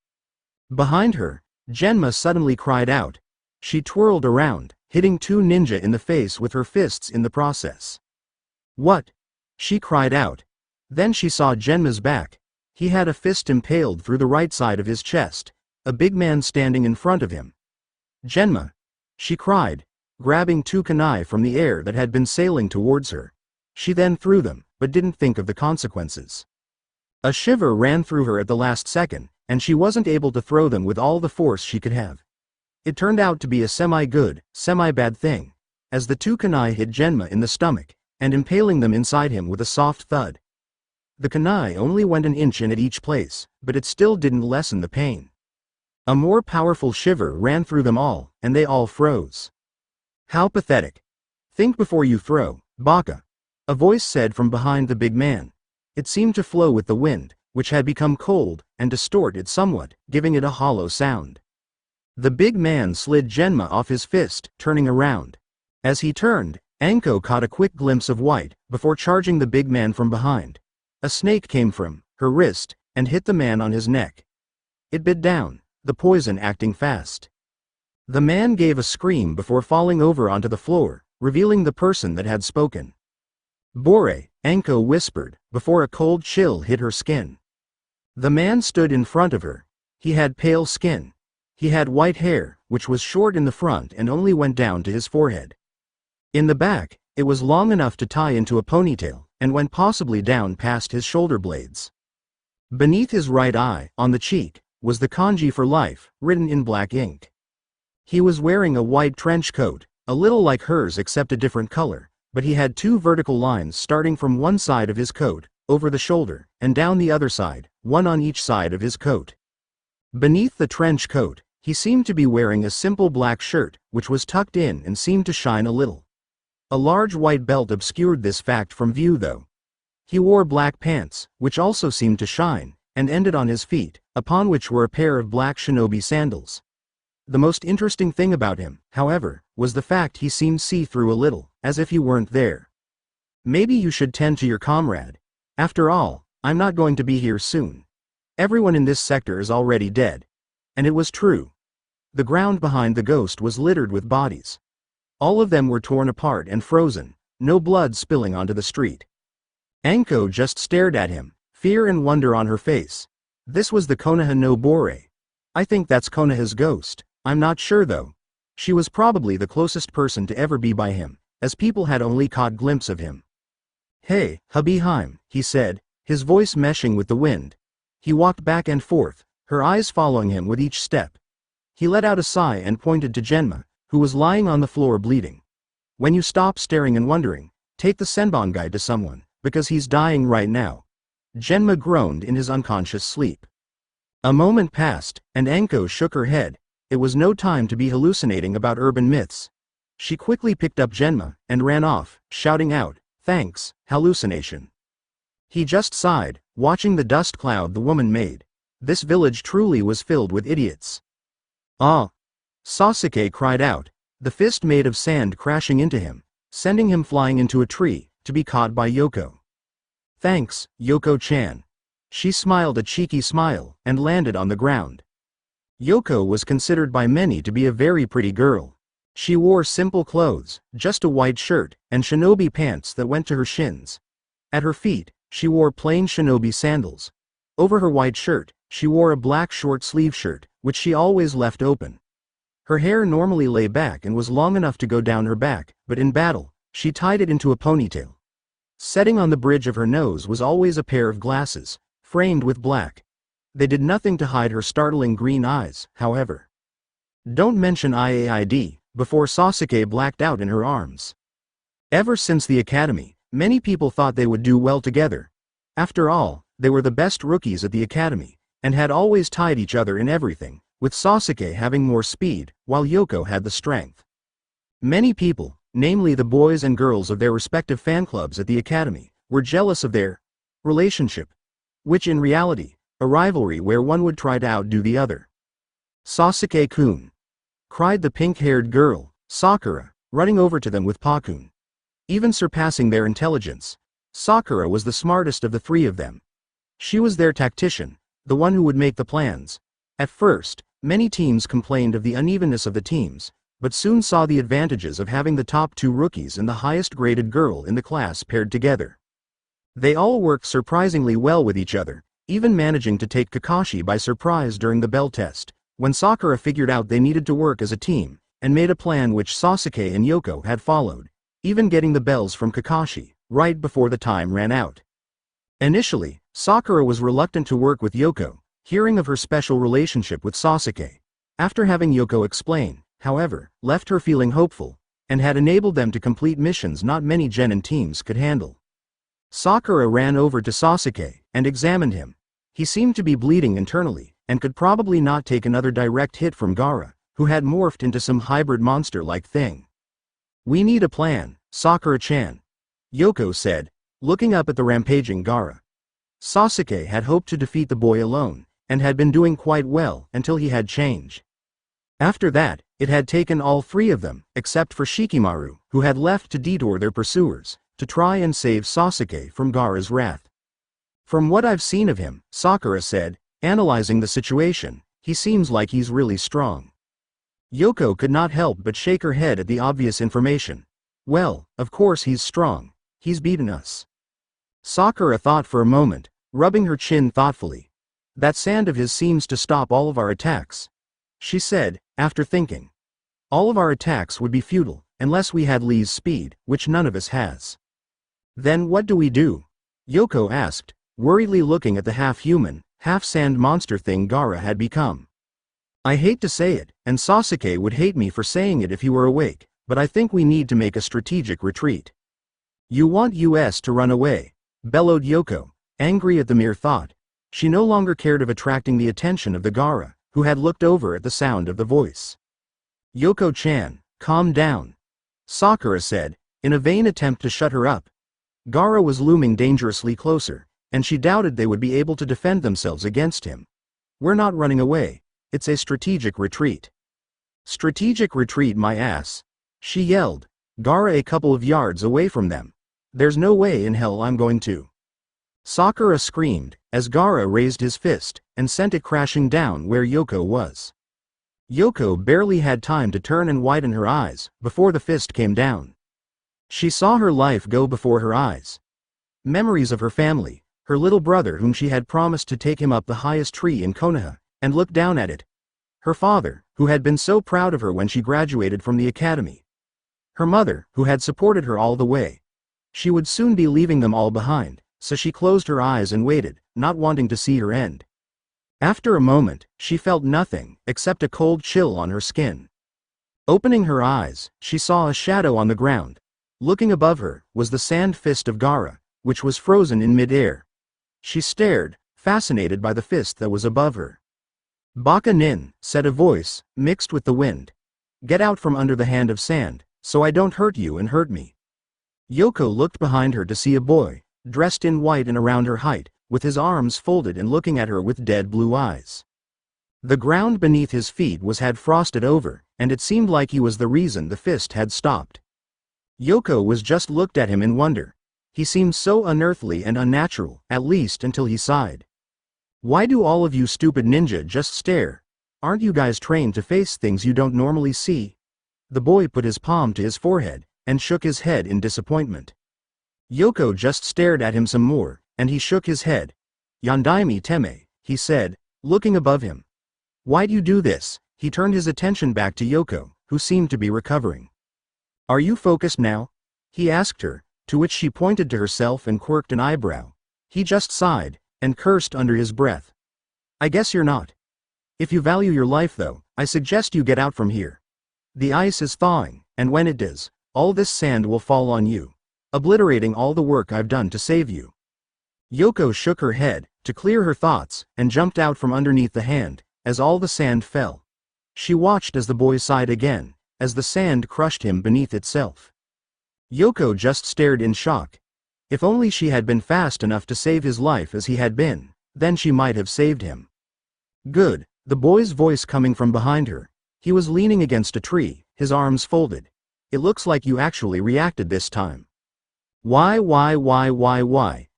Behind her, Genma suddenly cried out. She twirled around, hitting two ninja in the face with her fists in the process. What? She cried out. Then she saw Genma's back. He had a fist impaled through the right side of his chest, a big man standing in front of him. Genma! She cried, grabbing two kunai from the air that had been sailing towards her. She then threw them, but didn't think of the consequences. A shiver ran through her at the last second, and she wasn't able to throw them with all the force she could have. It turned out to be a semi-good, semi-bad thing, as the two kunai hit Genma in the stomach, and impaling them inside him with a soft thud. The kunai only went an inch in at each place, but it still didn't lessen the pain. A more powerful shiver ran through them all, and they all froze. How pathetic. Think before you throw, baka. A voice said from behind the big man. It seemed to flow with the wind, which had become cold, and distort it somewhat, giving it a hollow sound. The big man slid Genma off his fist, turning around. As he turned, Anko caught a quick glimpse of white, before charging the big man from behind. A snake came from her wrist, and hit the man on his neck. It bit down, the poison acting fast. The man gave a scream before falling over onto the floor, revealing the person that had spoken. Bore, Anko whispered, before a cold chill hit her skin. The man stood in front of her. He had pale skin. He had white hair, which was short in the front and only went down to his forehead. In the back, it was long enough to tie into a ponytail, and went possibly down past his shoulder blades. Beneath his right eye, on the cheek, was the kanji for life, written in black ink. He was wearing a white trench coat, a little like hers except a different color, but he had two vertical lines starting from one side of his coat, over the shoulder, and down the other side, one on each side of his coat. Beneath the trench coat, he seemed to be wearing a simple black shirt, which was tucked in and seemed to shine a little. A large white belt obscured this fact from view though. He wore black pants, which also seemed to shine, and ended on his feet, upon which were a pair of black shinobi sandals. The most interesting thing about him, however, was the fact he seemed see-through a little, as if he weren't there. Maybe you should tend to your comrade. After all, I'm not going to be here soon. Everyone in this sector is already dead. And it was true. The ground behind the ghost was littered with bodies. All of them were torn apart and frozen, no blood spilling onto the street. Anko just stared at him, fear and wonder on her face. This was the Konoha no Bore. I think that's Konoha's ghost. I'm not sure though. She was probably the closest person to ever be by him, as people had only caught glimpse of him. Hey, hubby Heim, he said, his voice meshing with the wind. He walked back and forth, her eyes following him with each step. He let out a sigh and pointed to Genma, who was lying on the floor bleeding. When you stop staring and wondering, take the Senbon guy to someone, because he's dying right now. Genma groaned in his unconscious sleep. A moment passed, and Anko shook her head. It was no time to be hallucinating about urban myths. She quickly picked up Genma, and ran off, shouting out, "Thanks, hallucination." He just sighed, watching the dust cloud the woman made. This village truly was filled with idiots. Ah! Sasuke cried out, the fist made of sand crashing into him, sending him flying into a tree, to be caught by Yoko. "Thanks, Yoko-chan." She smiled a cheeky smile, and landed on the ground. Yoko was considered by many to be a very pretty girl. She wore simple clothes, just a white shirt, and shinobi pants that went to her shins. At her feet, she wore plain shinobi sandals. Over her white shirt, she wore a black short-sleeve shirt, which she always left open. Her hair normally lay back and was long enough to go down her back, but in battle, she tied it into a ponytail. Setting on the bridge of her nose was always a pair of glasses, framed with black. They did nothing to hide her startling green eyes, however. Don't mention IAID, before Sasuke blacked out in her arms. Ever since the academy, many people thought they would do well together. After all, they were the best rookies at the academy, and had always tied each other in everything, with Sasuke having more speed, while Yoko had the strength. Many people, namely the boys and girls of their respective fan clubs at the academy, were jealous of their relationship, which in reality, a rivalry where one would try to outdo the other. "Sasuke-kun!" cried the pink-haired girl, Sakura, running over to them with Pakun. Even surpassing their intelligence, Sakura was the smartest of the three of them. She was their tactician, the one who would make the plans. At first, many teams complained of the unevenness of the teams, but soon saw the advantages of having the top two rookies and the highest-graded girl in the class paired together. They all worked surprisingly well with each other, even managing to take Kakashi by surprise during the bell test, when Sakura figured out they needed to work as a team, and made a plan which Sasuke and Yoko had followed, even getting the bells from Kakashi, right before the time ran out. Initially, Sakura was reluctant to work with Yoko, hearing of her special relationship with Sasuke. After having Yoko explain, however, left her feeling hopeful, and had enabled them to complete missions not many genin teams could handle. Sakura ran over to Sasuke, and examined him. He seemed to be bleeding internally, and could probably not take another direct hit from Gaara, who had morphed into some hybrid monster-like thing. "We need a plan, Sakura-chan," Yoko said, looking up at the rampaging Gaara. Sasuke had hoped to defeat the boy alone, and had been doing quite well until he had change. After that, it had taken all three of them, except for Shikamaru, who had left to detour their pursuers, to try and save Sasuke from Gaara's wrath. "From what I've seen of him," Sakura said, analyzing the situation, "he seems like he's really strong." Yoko could not help but shake her head at the obvious information. "Well, of course he's strong. He's beaten us." Sakura thought for a moment, rubbing her chin thoughtfully. "That sand of his seems to stop all of our attacks," she said, after thinking. "All of our attacks would be futile, unless we had Lee's speed, which none of us has." "Then what do we do?" Yoko asked, worriedly looking at the half-human, half-sand monster thing Gaara had become. "I hate to say it, and Sasuke would hate me for saying it if he were awake, but I think we need to make a strategic retreat." "You want us to run away?" bellowed Yoko, angry at the mere thought. She no longer cared of attracting the attention of the Gaara, who had looked over at the sound of the voice. "Yoko-chan, calm down," Sakura said, in a vain attempt to shut her up. Gaara was looming dangerously closer, and she doubted they would be able to defend themselves against him. "We're not running away, it's a strategic retreat." "Strategic retreat my ass," she yelled, Gaara a couple of yards away from them. "There's no way in hell I'm going to." Sakura screamed, as Gaara raised his fist, and sent it crashing down where Yoko was. Yoko barely had time to turn and widen her eyes, before the fist came down. She saw her life go before her eyes. Memories of her family, her little brother whom she had promised to take him up the highest tree in Konoha, and look down at it. Her father, who had been so proud of her when she graduated from the academy. Her mother, who had supported her all the way. She would soon be leaving them all behind, so she closed her eyes and waited, not wanting to see her end. After a moment, she felt nothing, except a cold chill on her skin. Opening her eyes, she saw a shadow on the ground. Looking above her, was the sand fist of Gaara, which was frozen in mid-air. She stared, fascinated by the fist that was above her. "Baka nin," said a voice, mixed with the wind. "Get out from under the hand of sand, so I don't hurt you and hurt me." Yoko looked behind her to see a boy, dressed in white and around her height, with his arms folded and looking at her with dead blue eyes. The ground beneath his feet had frosted over, and it seemed like he was the reason the fist had stopped. Yoko was just looked at him in wonder. He seemed so unearthly and unnatural, at least until he sighed. Why do all of you stupid ninja just stare? Aren't you guys trained to face things you don't normally see? The boy put his palm to his forehead, and shook his head in disappointment. Yoko just stared at him some more, and he shook his head. Yandaime teme, he said, looking above him. Why'd you do this? He turned his attention back to Yoko, who seemed to be recovering. Are you focused now? He asked her, to which she pointed to herself and quirked an eyebrow. He just sighed, and cursed under his breath. I guess you're not. If you value your life though, I suggest you get out from here. The ice is thawing, and when it does, all this sand will fall on you, obliterating all the work I've done to save you. Yoko shook her head, to clear her thoughts, and jumped out from underneath the hand, as all the sand fell. She watched as the boy sighed again, as the sand crushed him beneath itself. Yoko just stared in shock. If only she had been fast enough to save his life as he had been, then she might have saved him. Good, the boy's voice coming from behind her. He was leaning against a tree, his arms folded. It looks like you actually reacted this time. Why?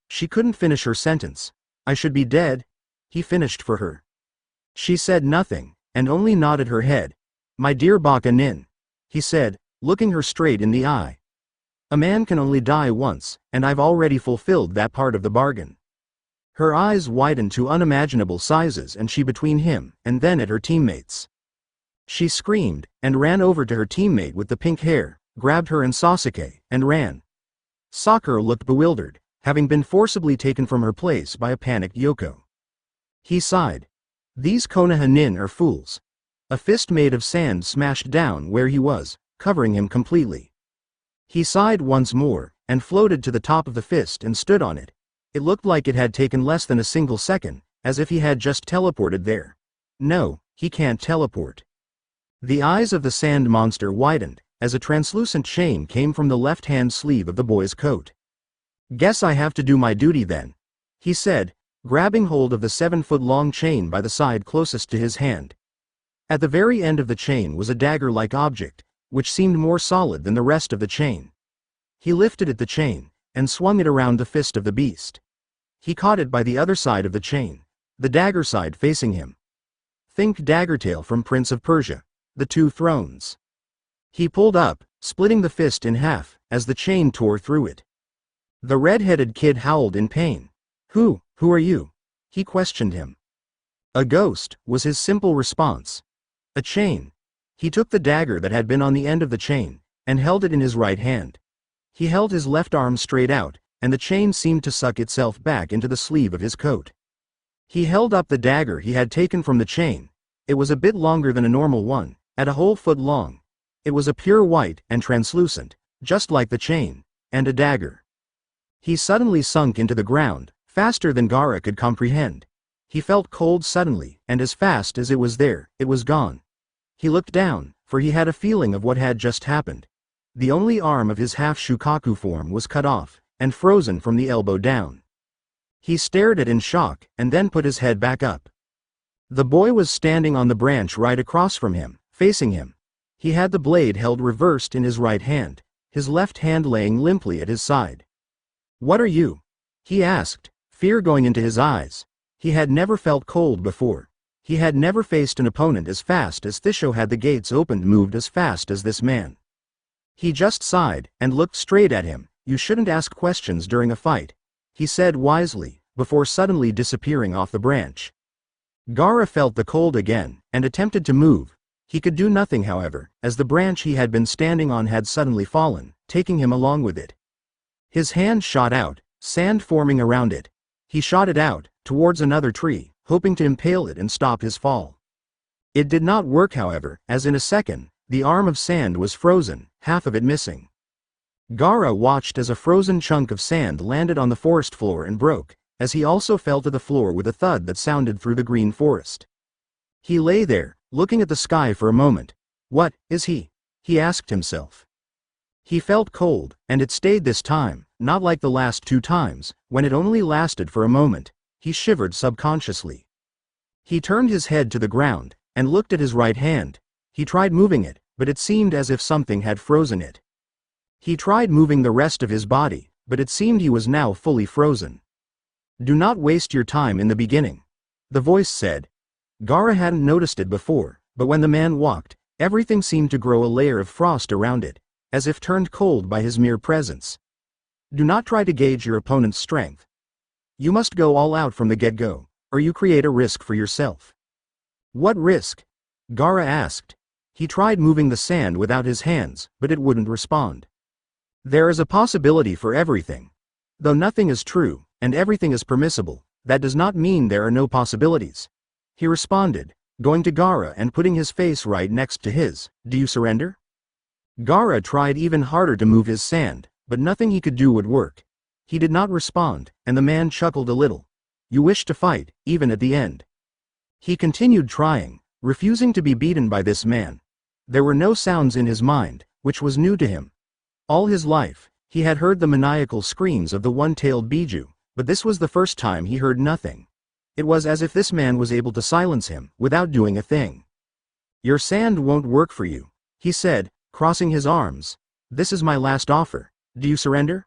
She couldn't finish her sentence. I should be dead. He finished for her. She said nothing, and only nodded her head. My dear Baka Nin, he said, looking her straight in the eye. A man can only die once, and I've already fulfilled that part of the bargain. Her eyes widened to unimaginable sizes and she between him, and then at her teammates. She screamed, and ran over to her teammate with the pink hair, grabbed her and Sasuke, and ran. Sakura looked bewildered, having been forcibly taken from her place by a panicked Yoko. He sighed. These Konoha nin are fools. A fist made of sand smashed down where he was, covering him completely. He sighed once more, and floated to the top of the fist and stood on it. It looked like it had taken less than a single second, as if he had just teleported there. No, he can't teleport. The eyes of the sand monster widened, as a translucent chain came from the left-hand sleeve of the boy's coat. Guess I have to do my duty then, he said, grabbing hold of the 7-foot-long chain by the side closest to his hand. At the very end of the chain was a dagger-like object, which seemed more solid than the rest of the chain. He lifted at the chain, and swung it around the fist of the beast. He caught it by the other side of the chain, the dagger side facing him. Think Daggertail from Prince of Persia, The Two Thrones. He pulled up, splitting the fist in half, as the chain tore through it. The red-headed kid howled in pain. Who are you? He questioned him. A ghost, was his simple response. A chain. He took the dagger that had been on the end of the chain, and held it in his right hand. He held his left arm straight out, and the chain seemed to suck itself back into the sleeve of his coat. He held up the dagger he had taken from the chain. It was a bit longer than a normal one, at a whole foot long. It was a pure white and translucent, just like the chain, and a dagger. He suddenly sunk into the ground, faster than Gaara could comprehend. He felt cold suddenly, and as fast as it was there, it was gone. He looked down, for he had a feeling of what had just happened. The only arm of his half-Shukaku form was cut off, and frozen from the elbow down. He stared at it in shock, and then put his head back up. The boy was standing on the branch right across from him, facing him. He had the blade held reversed in his right hand, his left hand laying limply at his side. What are you? He asked, fear going into his eyes. He had never felt cold before. He had never faced an opponent as fast as Thisho had the gates opened moved as fast as this man. He just sighed, and looked straight at him. You shouldn't ask questions during a fight, he said wisely, before suddenly disappearing off the branch. Gaara felt the cold again, and attempted to move. He could do nothing however, as the branch he had been standing on had suddenly fallen, taking him along with it. His hand shot out, sand forming around it. He shot it out, towards another tree, hoping to impale it and stop his fall. It did not work however, as in a second, the arm of sand was frozen, half of it missing. Gaara watched as a frozen chunk of sand landed on the forest floor and broke, as he also fell to the floor with a thud that sounded through the green forest. He lay there, looking at the sky for a moment. What is he? He asked himself. He felt cold, and it stayed this time, not like the last two times, when it only lasted for a moment. He shivered subconsciously. He turned his head to the ground, and looked at his right hand. He tried moving it, but it seemed as if something had frozen it. He tried moving the rest of his body, but it seemed he was now fully frozen. "Do not waste your time in the beginning," the voice said. Gaara hadn't noticed it before, but when the man walked, everything seemed to grow a layer of frost around it, as if turned cold by his mere presence. "Do not try to gauge your opponent's strength. You must go all out from the get-go, or you create a risk for yourself." "What risk?" Gaara asked. He tried moving the sand without his hands, but it wouldn't respond. "There is a possibility for everything. Though nothing is true, and everything is permissible, that does not mean there are no possibilities," he responded, going to Gaara and putting his face right next to his. "Do you surrender?" Gaara tried even harder to move his sand, but nothing he could do would work. He did not respond, and the man chuckled a little. "You wish to fight, even at the end." He continued trying, refusing to be beaten by this man. There were no sounds in his mind, which was new to him. All his life, he had heard the maniacal screams of the one-tailed Biju, but this was the first time he heard nothing. It was as if this man was able to silence him, without doing a thing. "Your sand won't work for you," he said, crossing his arms. "This is my last offer. Do you surrender?"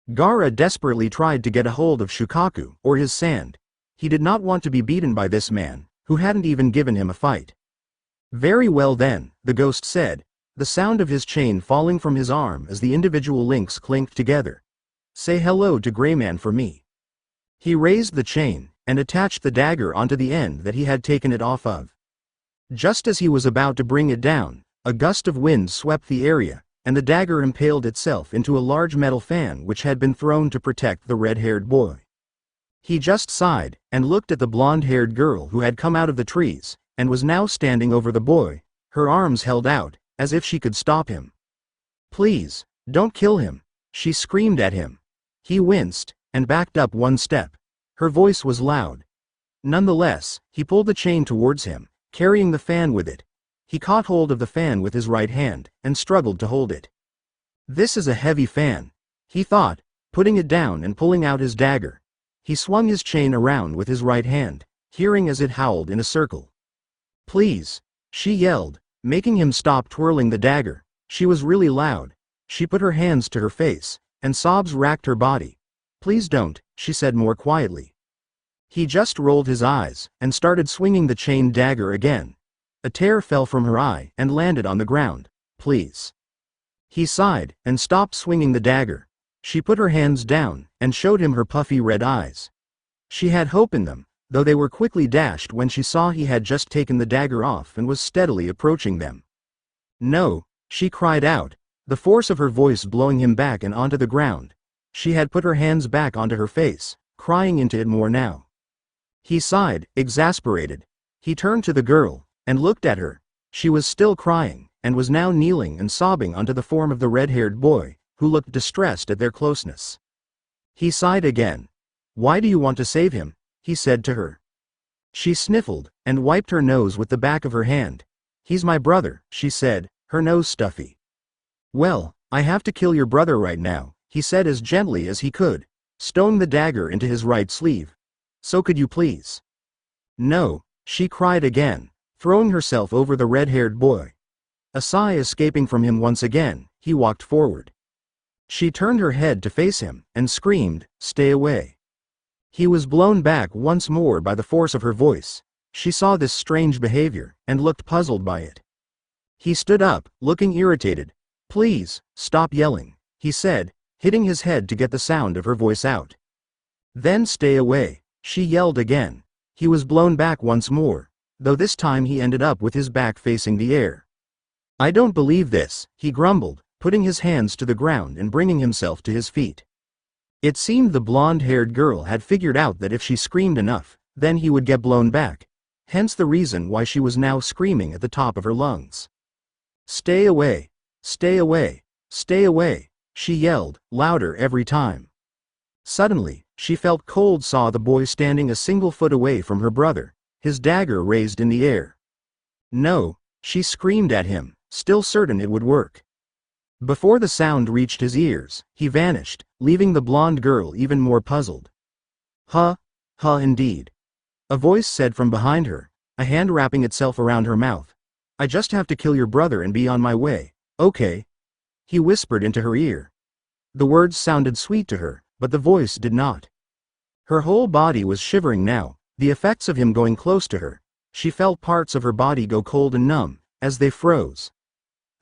Gaara desperately tried to get a hold of Shukaku, or his sand. He did not want to be beaten by this man, who hadn't even given him a fight. "Very well then," the ghost said, the sound of his chain falling from his arm as the individual links clinked together. "Say hello to Greyman for me." He raised the chain, and attached the dagger onto the end that he had taken it off of. Just as he was about to bring it down, a gust of wind swept the area, and the dagger impaled itself into a large metal fan which had been thrown to protect the red-haired boy. He just sighed, and looked at the blonde-haired girl who had come out of the trees, and was now standing over the boy, her arms held out, as if she could stop him. "Please, don't kill him," she screamed at him. He winced, and backed up one step. Her voice was loud. Nonetheless, he pulled the chain towards him, carrying the fan with it. He caught hold of the fan with his right hand, and struggled to hold it. "This is a heavy fan," he thought, putting it down and pulling out his dagger. He swung his chain around with his right hand, hearing as it howled in a circle. "Please," she yelled, making him stop twirling the dagger. She was really loud. She put her hands to her face, and sobs racked her body. "Please don't," she said more quietly. He just rolled his eyes, and started swinging the chain dagger again. A tear fell from her eye and landed on the ground. "Please." He sighed, and stopped swinging the dagger. She put her hands down, and showed him her puffy red eyes. She had hope in them, though they were quickly dashed when she saw he had just taken the dagger off and was steadily approaching them. "No," she cried out, the force of her voice blowing him back and onto the ground. She had put her hands back onto her face, crying into it more now. He sighed, exasperated. He turned to the girl, and looked at her. She was still crying, and was now kneeling and sobbing onto the form of the red-haired boy, who looked distressed at their closeness. He sighed again. "Why do you want to save him?" he said to her. She sniffled, and wiped her nose with the back of her hand. "He's my brother," she said, her nose stuffy. "Well, I have to kill your brother right now," he said as gently as he could, stowing the dagger into his right sleeve. "So could you please?" "No," she cried again, throwing herself over the red-haired boy. A sigh escaping from him once again, he walked forward. She turned her head to face him, and screamed, "Stay away." He was blown back once more by the force of her voice. She saw this strange behavior, and looked puzzled by it. He stood up, looking irritated. "Please, stop yelling," he said, hitting his head to get the sound of her voice out. "Then stay away," she yelled again. He was blown back once more, though this time he ended up with his back facing the air. "I don't believe this," he grumbled, putting his hands to the ground and bringing himself to his feet. It seemed the blonde-haired girl had figured out that if she screamed enough, then he would get blown back. Hence the reason why she was now screaming at the top of her lungs. "Stay away! Stay away! Stay away!" she yelled, louder every time. Suddenly, she felt cold, saw the boy standing a single foot away from her brother, his dagger raised in the air. "No," she screamed at him, still certain it would work. Before the sound reached his ears, he vanished, leaving the blonde girl even more puzzled. "Huh, indeed," a voice said from behind her, a hand wrapping itself around her mouth. "I just have to kill your brother and be on my way, okay?" He whispered into her ear. The words sounded sweet to her, but the voice did not. Her whole body was shivering now, the effects of him going close to her. She felt parts of her body go cold and numb, as they froze.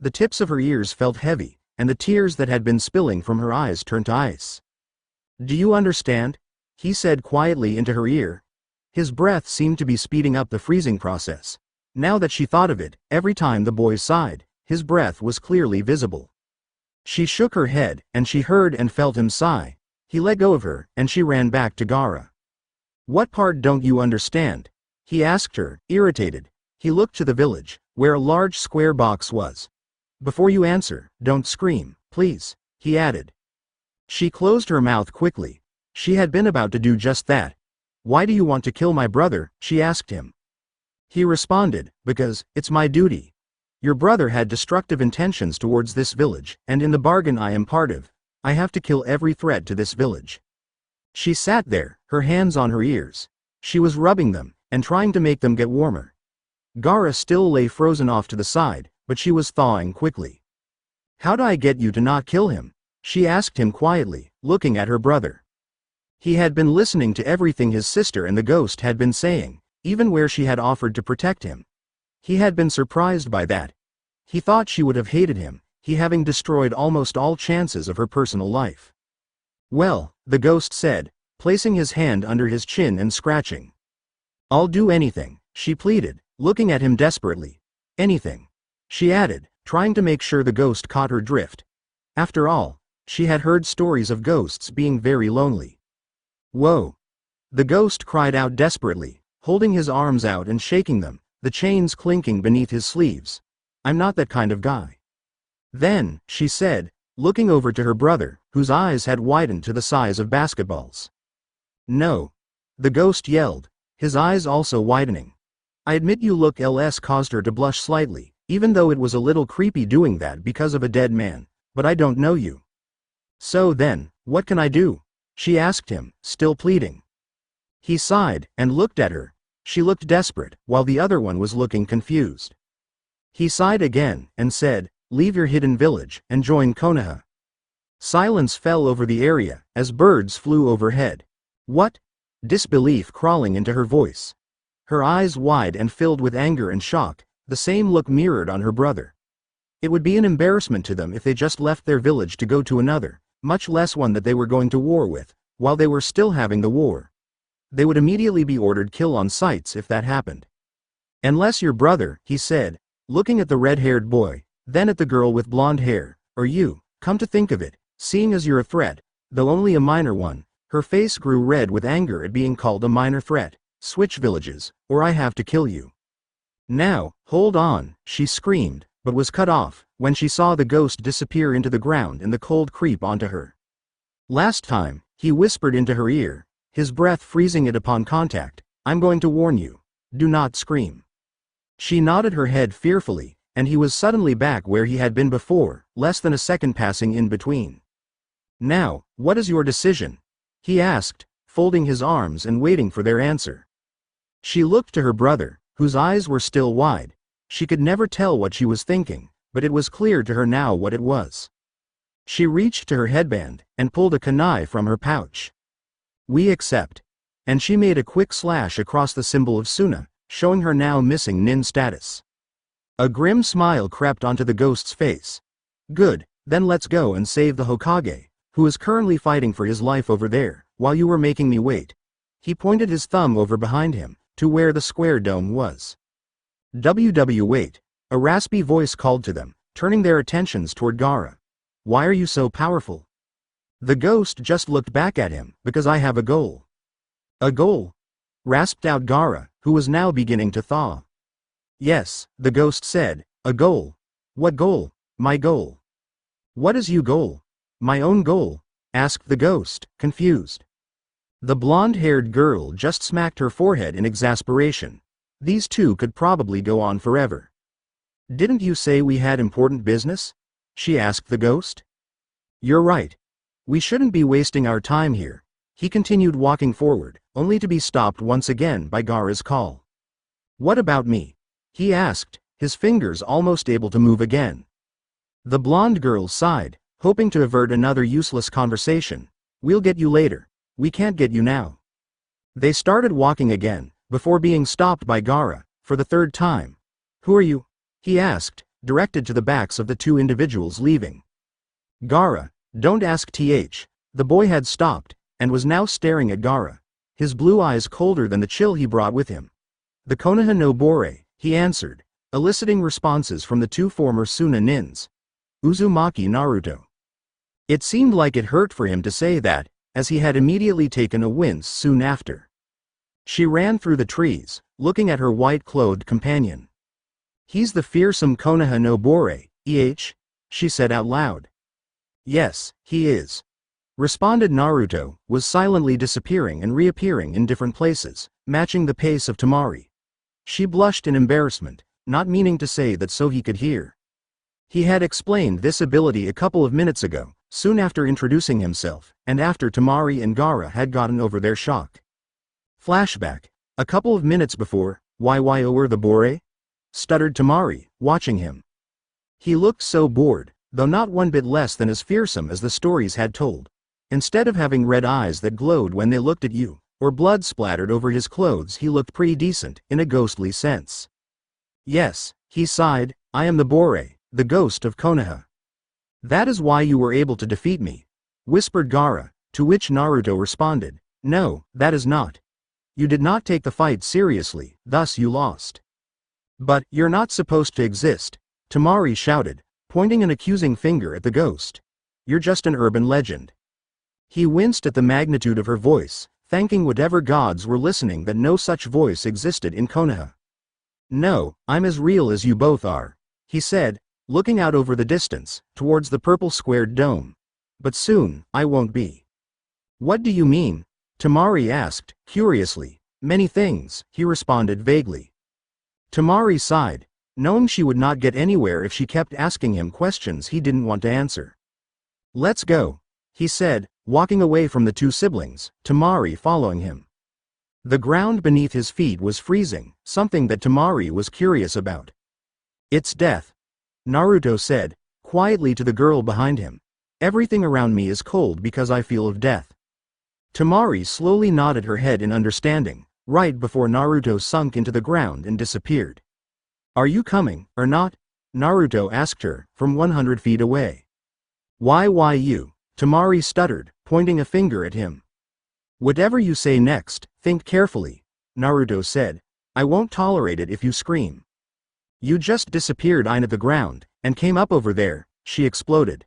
The tips of her ears felt heavy, and the tears that had been spilling from her eyes turned to ice. "Do you understand?" he said quietly into her ear. His breath seemed to be speeding up the freezing process. Now that she thought of it, every time the boy sighed, his breath was clearly visible. She shook her head, and she heard and felt him sigh. He let go of her, and she ran back to Gara. "What part don't you understand?" he asked her, irritated. He looked to the village, where a large square box was. "Before you answer, don't scream, please," he added. She closed her mouth quickly. She had been about to do just that. "Why do you want to kill my brother?" she asked him. He responded, "Because it's my duty. Your brother had destructive intentions towards this village, and in the bargain I am part of. I have to kill every threat to this village." She sat there, her hands on her ears. She was rubbing them, and trying to make them get warmer. Gara still lay frozen off to the side, but she was thawing quickly. "How do I get you to not kill him?" she asked him quietly, looking at her brother. He had been listening to everything his sister and the ghost had been saying, even where she had offered to protect him. He had been surprised by that. He thought she would have hated him, he having destroyed almost all chances of her personal life. "Well," the ghost said, placing his hand under his chin and scratching. "I'll do anything," she pleaded, looking at him desperately. "Anything," she added, trying to make sure the ghost caught her drift. After all, she had heard stories of ghosts being very lonely. "Whoa!" the ghost cried out desperately, holding his arms out and shaking them, the chains clinking beneath his sleeves. "I'm not that kind of guy." "Then," she said, looking over to her brother, whose eyes had widened to the size of basketballs. "No," the ghost yelled, his eyes also widening. "I admit you look LS," caused her to blush slightly, even though it was a little creepy doing that because of a dead man, "but I don't know you." "So then, what can I do?" she asked him, still pleading. He sighed, and looked at her. She looked desperate, while the other one was looking confused. He sighed again, and said, "Leave your hidden village, and join Konoha." Silence fell over the area, as birds flew overhead. "What?" disbelief crawling into her voice. Her eyes wide and filled with anger and shock, the same look mirrored on her brother. It would be an embarrassment to them if they just left their village to go to another, much less one that they were going to war with, while they were still having the war. They would immediately be ordered kill on sights if that happened. "Unless your brother," he said, looking at the red-haired boy, then at the girl with blonde hair, "or you, come to think of it, seeing as you're a threat, though only a minor one." Her face grew red with anger at being called a minor threat. "Switch villages, or I have to kill you." "Now, hold on," she screamed, but was cut off when she saw the ghost disappear into the ground and the cold creep onto her. "Last time," he whispered into her ear, his breath freezing it upon contact, "I'm going to warn you. Do not scream." She nodded her head fearfully, and he was suddenly back where he had been before, less than a second passing in between. "Now, what is your decision?" he asked, folding his arms and waiting for their answer. She looked to her brother, whose eyes were still wide. She could never tell what she was thinking, but it was clear to her now what it was. She reached to her headband, and pulled a kunai from her pouch. "We accept." And she made a quick slash across the symbol of Suna, showing her now missing nin status. A grim smile crept onto the ghost's face. "Good, then let's go and save the Hokage, who is currently fighting for his life over there, while you were making me wait." He pointed his thumb over behind him, to where the square dome was. Wait. A raspy voice called to them, turning their attentions toward Gara. "Why are you so powerful?" The ghost just looked back at him. "Because I have a goal." "A goal?" rasped out Gara, who was now beginning to thaw. "Yes," the ghost said, "a goal." "What goal?" "My goal." "What is your goal?" "My own goal?" asked the ghost, confused. The blonde-haired girl just smacked her forehead in exasperation. These two could probably go on forever. "Didn't you say we had important business?" she asked the ghost. "You're right. We shouldn't be wasting our time here." He continued walking forward, only to be stopped once again by Gara's call. "What about me?" he asked, his fingers almost able to move again. The blonde girl sighed. hoping to avert another useless conversation. We'll get you later. We can't get you now. They started walking again, before being stopped by Gaara, for the third time. Who are you? He asked, directed to the backs of the two individuals leaving. Gaara, don't ask th. The boy had stopped, and was now staring at Gaara, his blue eyes colder than the chill he brought with him. The Konoha no Bore, he answered, eliciting responses from the two former Suna nins. Uzumaki Naruto. It seemed like it hurt for him to say that, as he had immediately taken a wince soon after. She ran through the trees, looking at her white-clothed companion. He's the fearsome Konoha no Bore, she said out loud. Yes, he is. Responded Naruto, was silently disappearing and reappearing in different places, matching the pace of Temari. She blushed in embarrassment, not meaning to say that so he could hear. He had explained this ability a couple of minutes ago, soon after introducing himself, and after Temari and Gaara had gotten over their shock. Flashback. A couple of minutes before, why were the Bore? Stuttered Temari, watching him. He looked so bored, though not one bit less than as fearsome as the stories had told. Instead of having red eyes that glowed when they looked at you, or blood splattered over his clothes, he looked pretty decent, in a ghostly sense. Yes, he sighed, I am the Bore, the ghost of Konoha. That is why you were able to defeat me, whispered Gaara, to which Naruto responded, no, that is not. You did not take the fight seriously, thus you lost. But, you're not supposed to exist, Temari shouted, pointing an accusing finger at the ghost. You're just an urban legend. He winced at the magnitude of her voice, thanking whatever gods were listening that no such voice existed in Konoha. No, I'm as real as you both are, he said, looking out over the distance, towards the purple squared dome. But soon, I won't be. What do you mean? Temari asked, curiously. Many things, he responded vaguely. Temari sighed, knowing she would not get anywhere if she kept asking him questions he didn't want to answer. Let's go, he said, walking away from the two siblings, Temari following him. The ground beneath his feet was freezing, something that Temari was curious about. It's death, Naruto said, quietly to the girl behind him. Everything around me is cold because I feel of death. Temari slowly nodded her head in understanding, right before Naruto sunk into the ground and disappeared. Are you coming, or not? Naruto asked her, from 100 feet away. Why you? Temari stuttered, pointing a finger at him. Whatever you say next, think carefully, Naruto said. I won't tolerate it if you scream. You just disappeared into the ground, and came up over there, she exploded.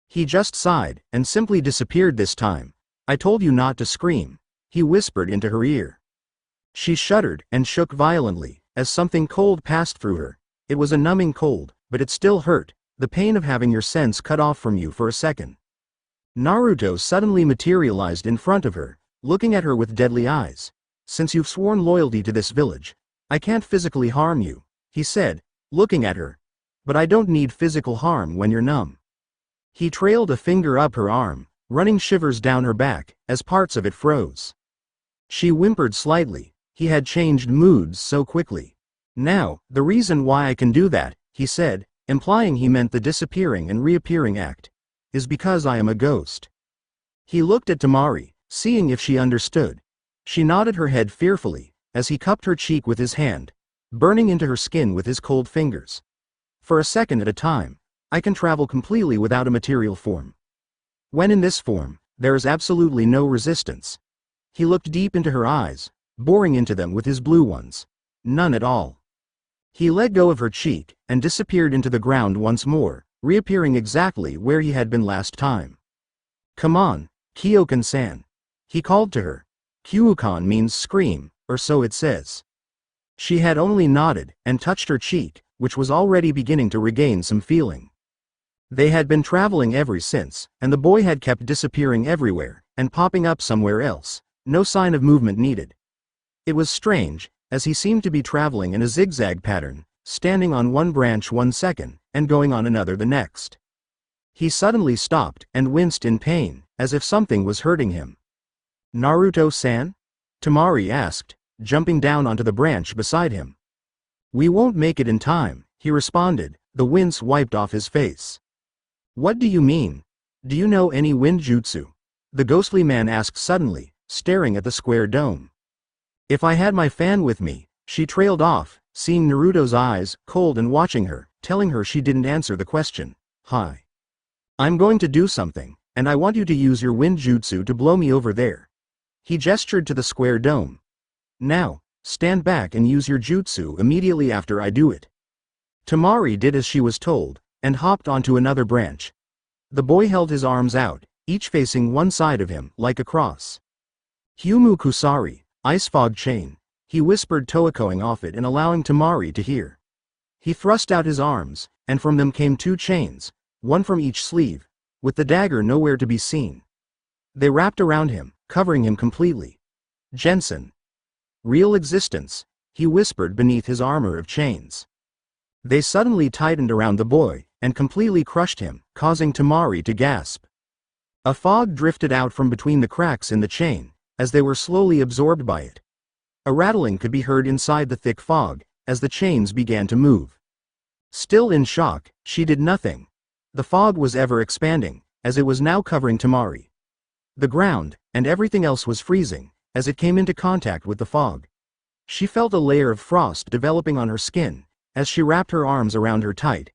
He just sighed, and simply disappeared this time. I told you not to scream, he whispered into her ear. She shuddered and shook violently, as something cold passed through her. It was a numbing cold, but it still hurt, the pain of having your sense cut off from you for a second. Naruto suddenly materialized in front of her, looking at her with deadly eyes. Since you've sworn loyalty to this village, I can't physically harm you, he said, looking at her. But I don't need physical harm when you're numb. He trailed a finger up her arm, running shivers down her back, as parts of it froze. She whimpered slightly. He had changed moods so quickly. Now, the reason why I can do that, he said, implying he meant the disappearing and reappearing act, is because I am a ghost. He looked at Temari, seeing if she understood. She nodded her head fearfully, as he cupped her cheek with his hand, burning into her skin with his cold fingers. For a second at a time, I can travel completely without a material form. When in this form, there is absolutely no resistance. He looked deep into her eyes, boring into them with his blue ones. None at all. He let go of her cheek, and disappeared into the ground once more, reappearing exactly where he had been last time. Come on, Kyokan-san. He called to her. Kyuukan means scream, or so it says. She had only nodded, and touched her cheek, which was already beginning to regain some feeling. They had been traveling ever since, and the boy had kept disappearing everywhere, and popping up somewhere else, no sign of movement needed. It was strange, as he seemed to be traveling in a zigzag pattern, standing on one branch 1 second, and going on another the next. He suddenly stopped, and winced in pain, as if something was hurting him. Naruto-san? Temari asked, jumping down onto the branch beside him. We won't make it in time, he responded, the wince wiped off his face. What do you mean? Do you know any wind jutsu? The ghostly man asked suddenly, staring at the square dome. If I had my fan with me, she trailed off, seeing Naruto's eyes, cold and watching her, telling her she didn't answer the question. Hi. I'm going to do something, and I want you to use your wind jutsu to blow me over there. He gestured to the square dome. Now, stand back and use your jutsu immediately after I do it. Tamari did as she was told, and hopped onto another branch. The boy held his arms out, each facing one side of him, like a cross. Humu Kusari, ice fog chain, he whispered, toeing off it and allowing Tamari to hear. He thrust out his arms, and from them came 2 chains, one from each sleeve, with the dagger nowhere to be seen. They wrapped around him, covering him completely. Jensen. Real existence, he whispered beneath his armor of chains. They suddenly tightened around the boy, and completely crushed him, causing Tamari to gasp. A fog drifted out from between the cracks in the chain, as they were slowly absorbed by it. A rattling could be heard inside the thick fog, as the chains began to move. Still in shock, she did nothing. The fog was ever expanding, as it was now covering Tamari. The ground, and everything else was freezing, as it came into contact with the fog. She felt a layer of frost developing on her skin, as she wrapped her arms around her tight.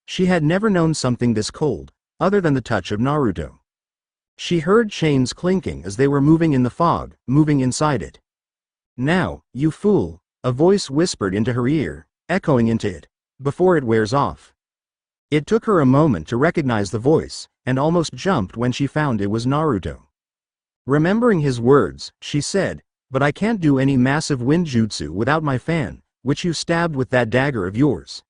She had never known something this cold, other than the touch of Naruto. She heard chains clinking as they were moving in the fog, moving inside it. Now, you fool, a voice whispered into her ear, echoing into it, before it wears off. It took her a moment to recognize the voice, and almost jumped when she found it was Naruto. Remembering his words, she said, but I can't do any massive wind jutsu without my fan, which you stabbed with that dagger of yours.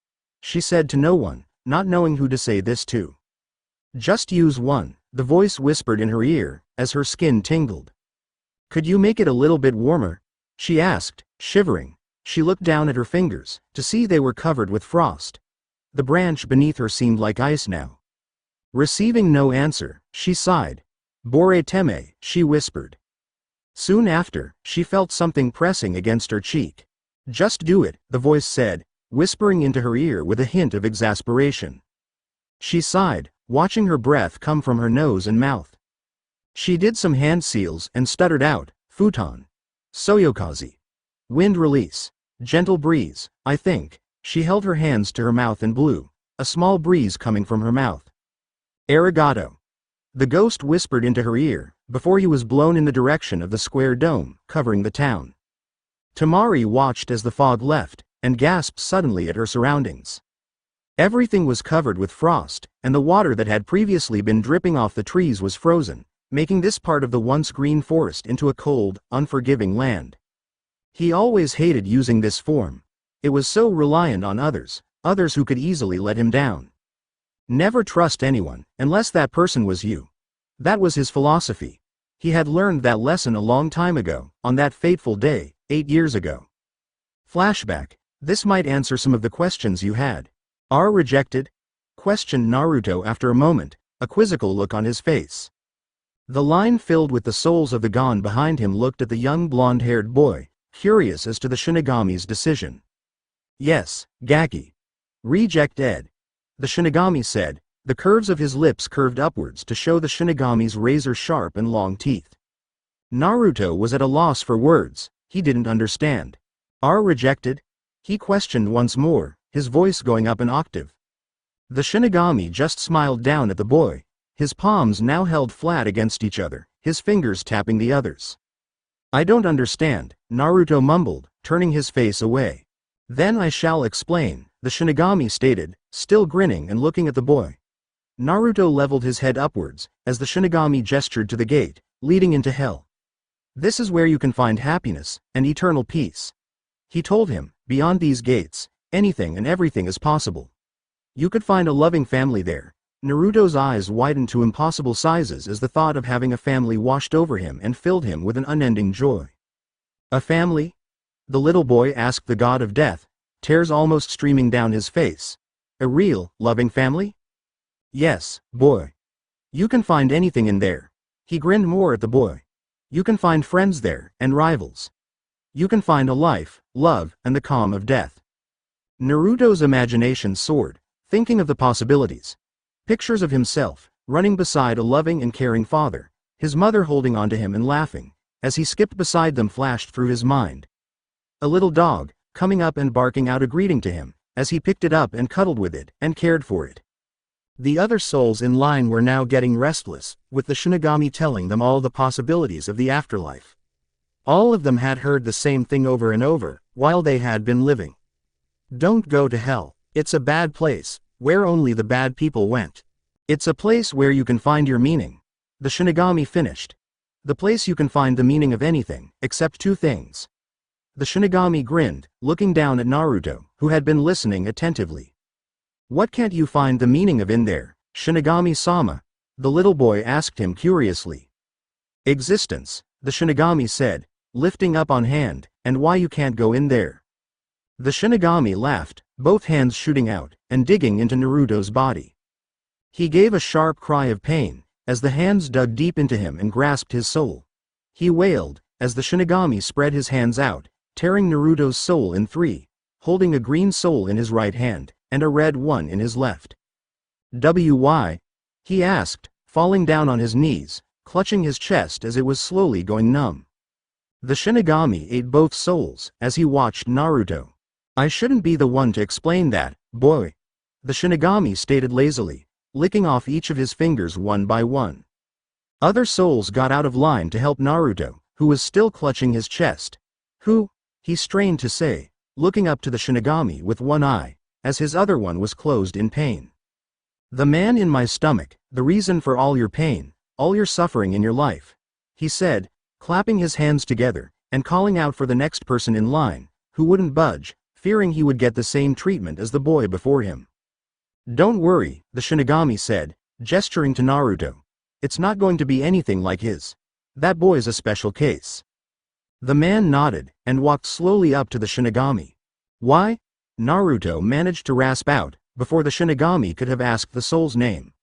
She said to no one, not knowing who to say this to. Just use one, the voice whispered in her ear, as her skin tingled. Could you make it a little bit warmer? She asked, shivering. She looked down at her fingers, to see they were covered with frost. The branch beneath her seemed like ice now. Receiving no answer, she sighed. Bore teme, she whispered. Soon after, she felt something pressing against her cheek. Just do it, the voice said, whispering into her ear with a hint of exasperation. She sighed, watching her breath come from her nose and mouth. She did some hand seals and stuttered out, futon. Soyokazi. Wind release. Gentle breeze, I think. She held her hands to her mouth and blew, a small breeze coming from her mouth. Arigato. The ghost whispered into her ear, before he was blown in the direction of the square dome, covering the town. Tamari watched as the fog left, and gasped suddenly at her surroundings. Everything was covered with frost, and the water that had previously been dripping off the trees was frozen, making this part of the once green forest into a cold, unforgiving land. He always hated using this form. It was so reliant on others who could easily let him down. Never trust anyone, unless that person was you. That was his philosophy. He had learned that lesson a long time ago, on that fateful day, 8 years ago. Flashback. This might answer some of the questions you had. Are rejected? Questioned Naruto after a moment, a quizzical look on his face. The line filled with the souls of the gone behind him looked at the young blonde-haired boy, curious as to the Shinigami's decision. Yes, Gaki. Reject Ed. The Shinigami said, the curves of his lips curved upwards to show the Shinigami's razor-sharp and long teeth. Naruto was at a loss for words, he didn't understand. Are rejected? He questioned once more, his voice going up an octave. The Shinigami just smiled down at the boy, his palms now held flat against each other, his fingers tapping the others. I don't understand, Naruto mumbled, turning his face away. Then I shall explain, the Shinigami stated, still grinning and looking at the boy. Naruto leveled his head upwards, as the Shinigami gestured to the gate, leading into hell. This is where you can find happiness, and eternal peace. He told him, beyond these gates, anything and everything is possible. You could find a loving family there. Naruto's eyes widened to impossible sizes as the thought of having a family washed over him and filled him with an unending joy. A family? The little boy asked the god of death, tears almost streaming down his face. A real, loving family? Yes, boy. You can find anything in there. He grinned more at the boy. You can find friends there, and rivals. You can find a life, love, and the calm of death. Naruto's imagination soared, thinking of the possibilities. Pictures of himself, running beside a loving and caring father, his mother holding onto him and laughing, as he skipped beside them flashed through his mind. A little dog, coming up and barking out a greeting to him, as he picked it up and cuddled with it, and cared for it. The other souls in line were now getting restless, with the Shinigami telling them all the possibilities of the afterlife. All of them had heard the same thing over and over, while they had been living. Don't go to hell. It's a bad place, where only the bad people went. It's a place where you can find your meaning. The Shinigami finished. The place you can find the meaning of anything, except two things. The Shinigami grinned, looking down at Naruto, who had been listening attentively. What can't you find the meaning of in there, Shinigami-sama? The little boy asked him curiously. Existence, the Shinigami said, lifting up on hand, and why you can't go in there. The Shinigami laughed, both hands shooting out, and digging into Naruto's body. He gave a sharp cry of pain, as the hands dug deep into him and grasped his soul. He wailed, as the Shinigami spread his hands out, tearing Naruto's soul in three, holding a green soul in his right hand, and a red one in his left. "Why?" he asked, falling down on his knees, clutching his chest as it was slowly going numb. The Shinigami ate both souls, as he watched Naruto. "I shouldn't be the one to explain that, boy," the Shinigami stated lazily, licking off each of his fingers one by one. Other souls got out of line to help Naruto, who was still clutching his chest. "Who?" he strained to say, looking up to the Shinigami with one eye, as his other one was closed in pain. "The man in my stomach, the reason for all your pain, all your suffering in your life," he said, clapping his hands together, and calling out for the next person in line, who wouldn't budge, fearing he would get the same treatment as the boy before him. "Don't worry," the Shinigami said, gesturing to Naruto. "It's not going to be anything like his. That boy's a special case." The man nodded, and walked slowly up to the Shinigami. "Why?" Naruto managed to rasp out, before the Shinigami could have asked the soul's name.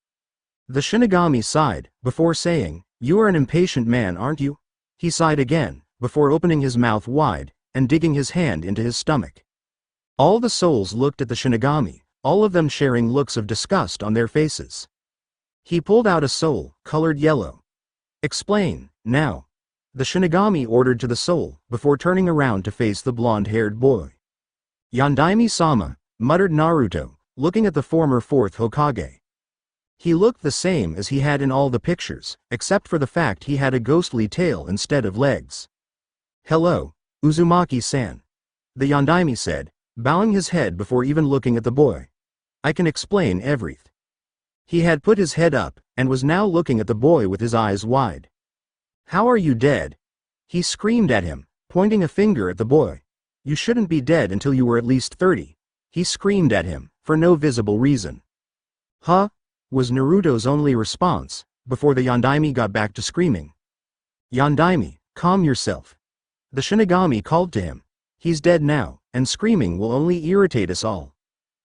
The Shinigami sighed, before saying, "You are an impatient man, aren't you?" He sighed again, before opening his mouth wide, and digging his hand into his stomach. All the souls looked at the Shinigami, all of them sharing looks of disgust on their faces. He pulled out a soul, colored yellow. "Explain, now," the Shinigami ordered to the soul, before turning around to face the blonde-haired boy. "Yandaime-sama," muttered Naruto, looking at the former fourth Hokage. He looked the same as he had in all the pictures, except for the fact he had a ghostly tail instead of legs. "Hello, Uzumaki-san," the Yandaime said, bowing his head before even looking at the boy. "I can explain everything." He had put his head up, and was now looking at the boy with his eyes wide. "How are you dead?" he screamed at him, pointing a finger at the boy. "You shouldn't be dead until you were at least 30, he screamed at him, for no visible reason. "Huh?" was Naruto's only response, before the Yandaime got back to screaming. "Yandaime, calm yourself," the Shinigami called to him. "He's dead now, and screaming will only irritate us all."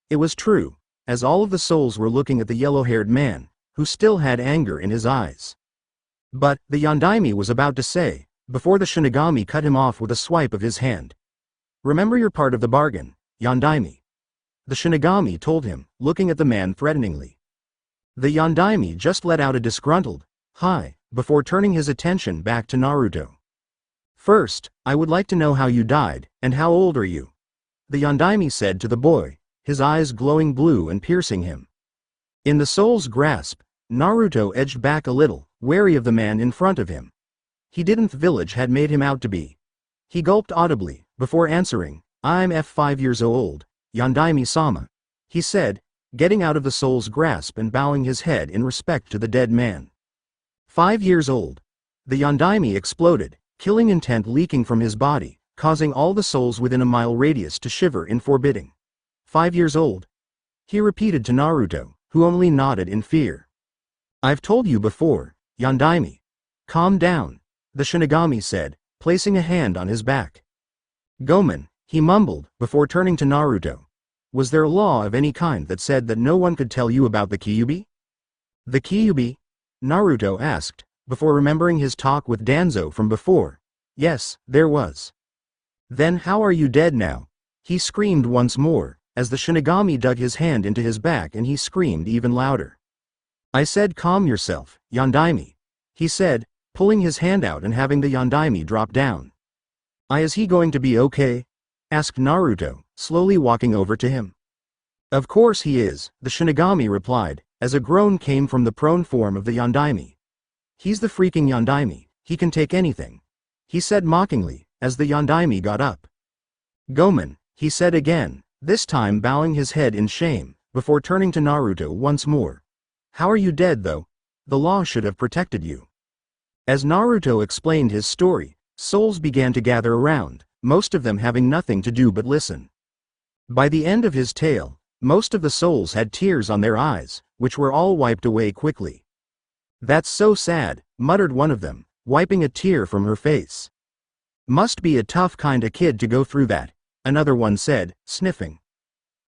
It was true, as all of the souls were looking at the yellow-haired man, who still had anger in his eyes. But, the Yandaime was about to say, before the Shinigami cut him off with a swipe of his hand. "Remember your part of the bargain, Yandaime," the Shinigami told him, looking at the man threateningly. The Yandaime just let out a disgruntled, "Hi," before turning his attention back to Naruto. "First, I would like to know how you died, and how old are you?" the Yandaime said to the boy, his eyes glowing blue and piercing him. In the soul's grasp, Naruto edged back a little, wary of the man in front of him. He didn't the village had made him out to be. He gulped audibly, before answering, "I'm 5 years old, Yandaime-sama," he said, getting out of the soul's grasp and bowing his head in respect to the dead man. 5 years old. The Yandaime exploded, killing intent leaking from his body, causing all the souls within a mile radius to shiver in forbidding. 5 years old? He repeated to Naruto, who only nodded in fear. "I've told you before, Yandaime. Calm down," the Shinigami said, placing a hand on his back. "Gomen," he mumbled, before turning to Naruto. "Was there a law of any kind that said that no one could tell you about the Kyuubi?" "The Kyuubi?" Naruto asked, before remembering his talk with Danzo from before. "Yes, there was." "Then how are you dead now?" he screamed once more, as the Shinigami dug his hand into his back and he screamed even louder. I said calm yourself, Yondaime. He said, pulling his hand out and having the Yondaime drop down. Is he going to be okay? Asked Naruto, slowly walking over to him. Of course he is, the Shinigami replied, as a groan came from the prone form of the Yondaime. He's the freaking Yondaime, he can take anything. He said mockingly, as the Yondaime got up. Gomen, he said again, this time bowing his head in shame, before turning to Naruto once more. How are you dead though? The law should have protected you. As Naruto explained his story, souls began to gather around, most of them having nothing to do but listen. By the end of his tale, most of the souls had tears on their eyes, which were all wiped away quickly. That's so sad, muttered one of them, wiping a tear from her face. Must be a tough kinda kid to go through that, another one said, sniffing.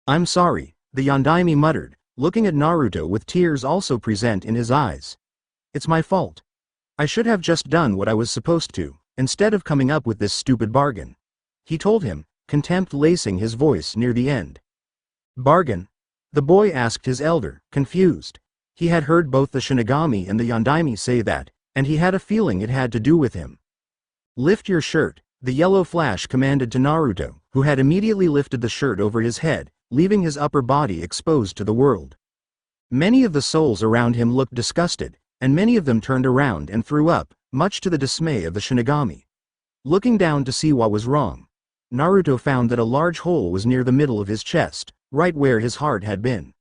I'm sorry, the Yondaime muttered, looking at Naruto with tears also present in his eyes. It's my fault. I should have just done what I was supposed to, instead of coming up with this stupid bargain. He told him, contempt lacing his voice near the end. Bargain? The boy asked his elder, confused. He had heard both the Shinigami and the Yondaime say that, and he had a feeling it had to do with him. Lift your shirt, the yellow flash commanded to Naruto, who had immediately lifted the shirt over his head, leaving his upper body exposed to the world. Many of the souls around him looked disgusted, and many of them turned around and threw up, much to the dismay of the Shinigami. Looking down to see what was wrong, Naruto found that a large hole was near the middle of his chest, right where his heart had been.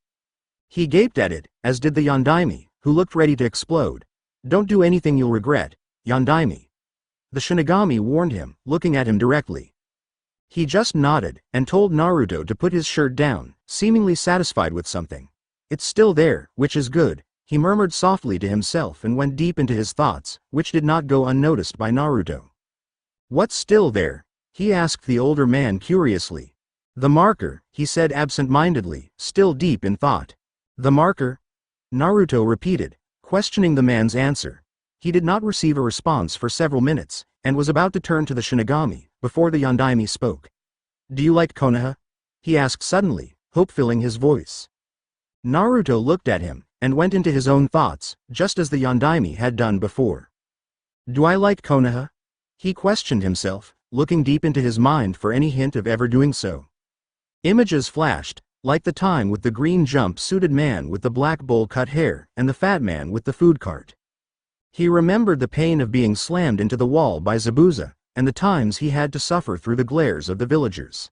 He gaped at it, as did the Yondaime, who looked ready to explode. Don't do anything you'll regret, Yondaime. The Shinigami warned him, looking at him directly. He just nodded, and told Naruto to put his shirt down, seemingly satisfied with something. It's still there, which is good, he murmured softly to himself and went deep into his thoughts, which did not go unnoticed by Naruto. What's still there? He asked the older man curiously. The marker, he said absent-mindedly, still deep in thought. The marker? Naruto repeated, questioning the man's answer. He did not receive a response for several minutes, and was about to turn to the Shinigami, before the Yondaime spoke. Do you like Konoha? He asked suddenly, hope filling his voice. Naruto looked at him, and went into his own thoughts, just as the Yondaime had done before. Do I like Konoha? He questioned himself, looking deep into his mind for any hint of ever doing so. Images flashed, like the time with the green jump-suited man with the black bowl-cut hair and the fat man with the food cart. He remembered the pain of being slammed into the wall by Zabuza, and the times he had to suffer through the glares of the villagers.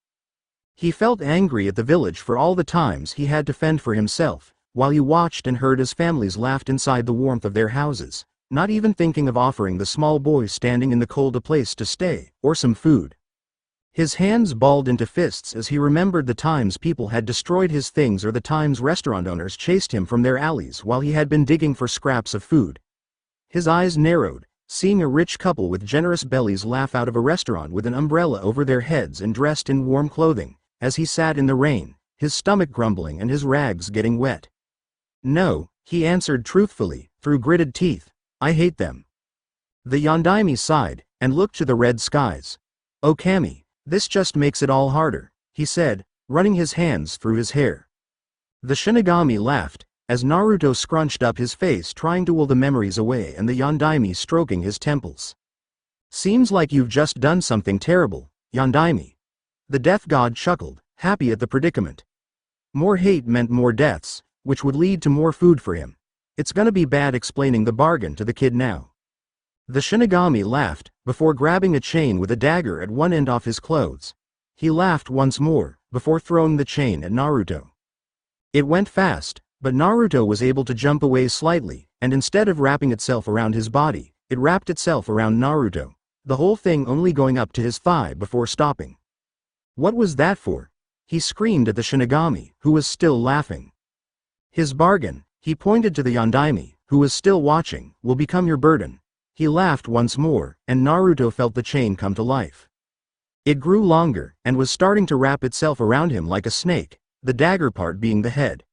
He felt angry at the village for all the times he had to fend for himself, while he watched and heard as families laughed inside the warmth of their houses, not even thinking of offering the small boy standing in the cold a place to stay, or some food. His hands balled into fists as he remembered the times people had destroyed his things or the times restaurant owners chased him from their alleys while he had been digging for scraps of food. His eyes narrowed, seeing a rich couple with generous bellies laugh out of a restaurant with an umbrella over their heads and dressed in warm clothing, as he sat in the rain, his stomach grumbling and his rags getting wet. No, he answered truthfully, through gritted teeth, I hate them. The Yondaime sighed, and looked to the red skies. Oh Kami, this just makes it all harder, he said, running his hands through his hair. The Shinigami laughed, as Naruto scrunched up his face trying to will the memories away and the Yondaime stroking his temples. Seems like you've just done something terrible, Yondaime. The death god chuckled, happy at the predicament. More hate meant more deaths, which would lead to more food for him. It's gonna be bad explaining the bargain to the kid now. The Shinigami laughed, before grabbing a chain with a dagger at one end off his clothes. He laughed once more, before throwing the chain at Naruto. It went fast, but Naruto was able to jump away slightly, and instead of wrapping itself around his body, it wrapped itself around Naruto, the whole thing only going up to his thigh before stopping. What was that for? He screamed at the Shinigami, who was still laughing. His bargain, he pointed to the Yondaime, who was still watching, will become your burden. He laughed once more, and Naruto felt the chain come to life. It grew longer, and was starting to wrap itself around him like a snake, the dagger part being the head.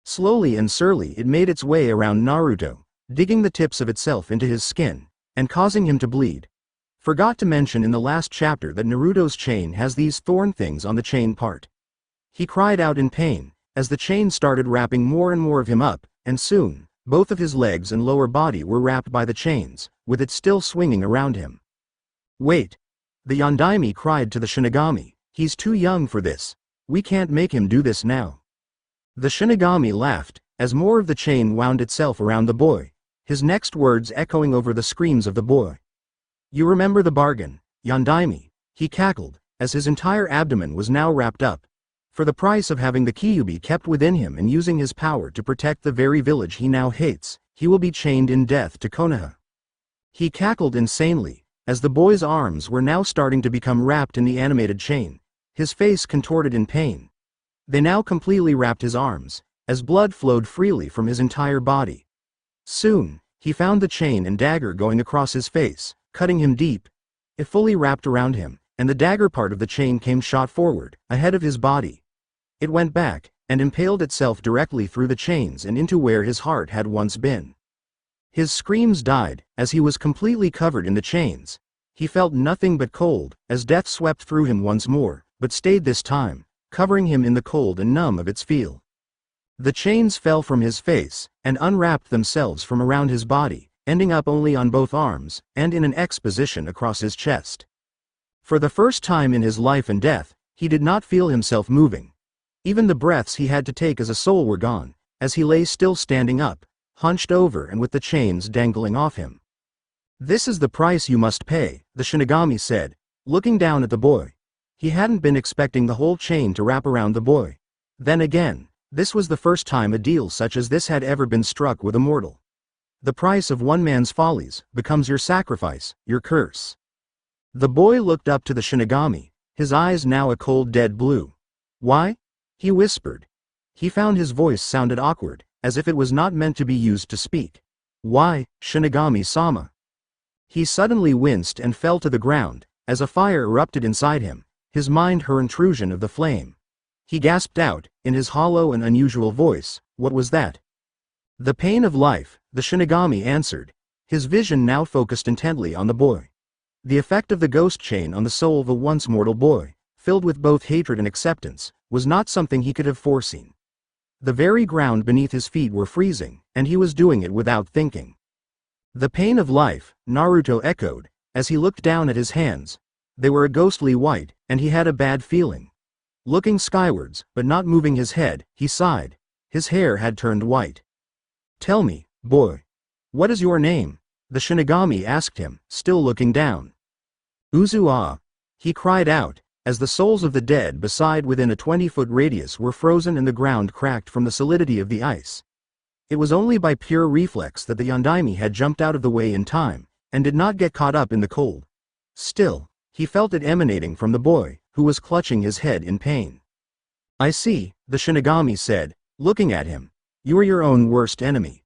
Slowly and surely it made its way around Naruto, digging the tips of itself into his skin, and causing him to bleed. Forgot to mention in the last chapter that Naruto's chain has these thorn things on the chain part. He cried out in pain, as the chain started wrapping more and more of him up, and soon, Both of his legs and lower body were wrapped by the chains, with it still swinging around him. "Wait!" The Yondaime cried to the Shinigami. "He's too young for this. We can't make him do this now." The Shinigami laughed, as more of the chain wound itself around the boy, his next words echoing over the screams of the boy. "You remember the bargain, Yondaime," he cackled, as his entire abdomen was now wrapped up. "For the price of having the Kyuubi kept within him and using his power to protect the very village he now hates, he will be chained in death to Konoha." He cackled insanely, as the boy's arms were now starting to become wrapped in the animated chain, his face contorted in pain. They now completely wrapped his arms, as blood flowed freely from his entire body. Soon, he found the chain and dagger going across his face, cutting him deep. It fully wrapped around him, and the dagger part of the chain came shot forward, ahead of his body. It went back, and impaled itself directly through the chains and into where his heart had once been. His screams died, as he was completely covered in the chains. He felt nothing but cold, as death swept through him once more, but stayed this time, covering him in the cold and numb of its feel. The chains fell from his face, and unwrapped themselves from around his body, ending up only on both arms, and in an X position across his chest. For the first time in his life and death, he did not feel himself moving. Even the breaths he had to take as a soul were gone, as he lay still standing up, hunched over and with the chains dangling off him. "This is the price you must pay," the Shinigami said, looking down at the boy. He hadn't been expecting the whole chain to wrap around the boy. Then again, this was the first time a deal such as this had ever been struck with a mortal. The price of one man's follies becomes your sacrifice, your curse. The boy looked up to the Shinigami, his eyes now a cold dead blue. "Why?" he whispered. He found his voice sounded awkward, as if it was not meant to be used to speak. "Why, Shinigami-sama?" He suddenly winced and fell to the ground, as a fire erupted inside him, his mind her intrusion of the flame. He gasped out, in his hollow and unusual voice, "What was that?" "The pain of life," the Shinigami answered, his vision now focused intently on the boy. The effect of the ghost chain on the soul of a once mortal boy, filled with both hatred and acceptance, was not something he could have foreseen. The very ground beneath his feet were freezing, and he was doing it without thinking. "The pain of life," Naruto echoed, as he looked down at his hands. They were a ghostly white, and he had a bad feeling. Looking skywards, but not moving his head, he sighed. His hair had turned white. "Tell me, boy. What is your name?" the Shinigami asked him, still looking down. "Uzu-ah," he cried out, as the souls of the dead beside within a 20-foot radius were frozen and the ground cracked from the solidity of the ice. It was only by pure reflex that the Yondaime had jumped out of the way in time, and did not get caught up in the cold. Still, he felt it emanating from the boy, who was clutching his head in pain. "I see," the Shinigami said, looking at him. "You are your own worst enemy."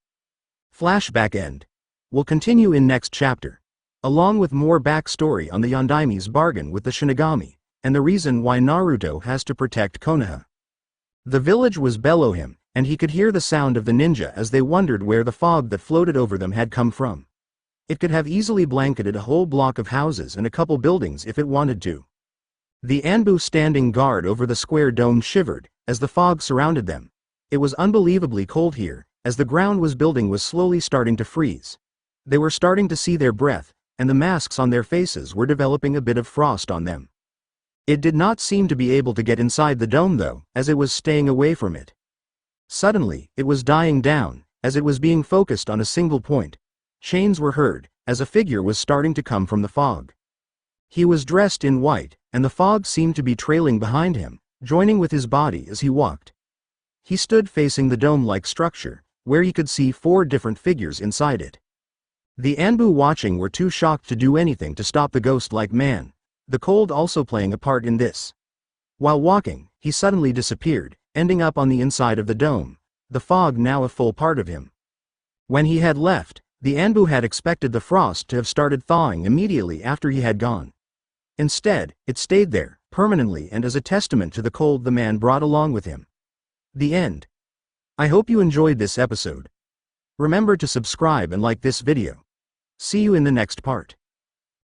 Flashback end. Will continue in next chapter, along with more backstory on the Yondaime's bargain with the Shinigami, and the reason why Naruto has to protect Konoha. The village was below him, and he could hear the sound of the ninja as they wondered where the fog that floated over them had come from. It could have easily blanketed a whole block of houses and a couple buildings if it wanted to. The Anbu standing guard over the square dome shivered, as the fog surrounded them. It was unbelievably cold here, as the ground was building was slowly starting to freeze. They were starting to see their breath, and the masks on their faces were developing a bit of frost on them. It did not seem to be able to get inside the dome though, as it was staying away from it. Suddenly, it was dying down, as it was being focused on a single point. Chains were heard, as a figure was starting to come from the fog. He was dressed in white, and the fog seemed to be trailing behind him, joining with his body as he walked. He stood facing the dome-like structure, where he could see 4 different figures inside it. The Anbu watching were too shocked to do anything to stop the ghost-like man, the cold also playing a part in this. While walking, he suddenly disappeared, ending up on the inside of the dome, the fog now a full part of him. When he had left, the Anbu had expected the frost to have started thawing immediately after he had gone. Instead, it stayed there, permanently and as a testament to the cold the man brought along with him. The end. I hope you enjoyed this episode. Remember to subscribe and like this video. See you in the next part.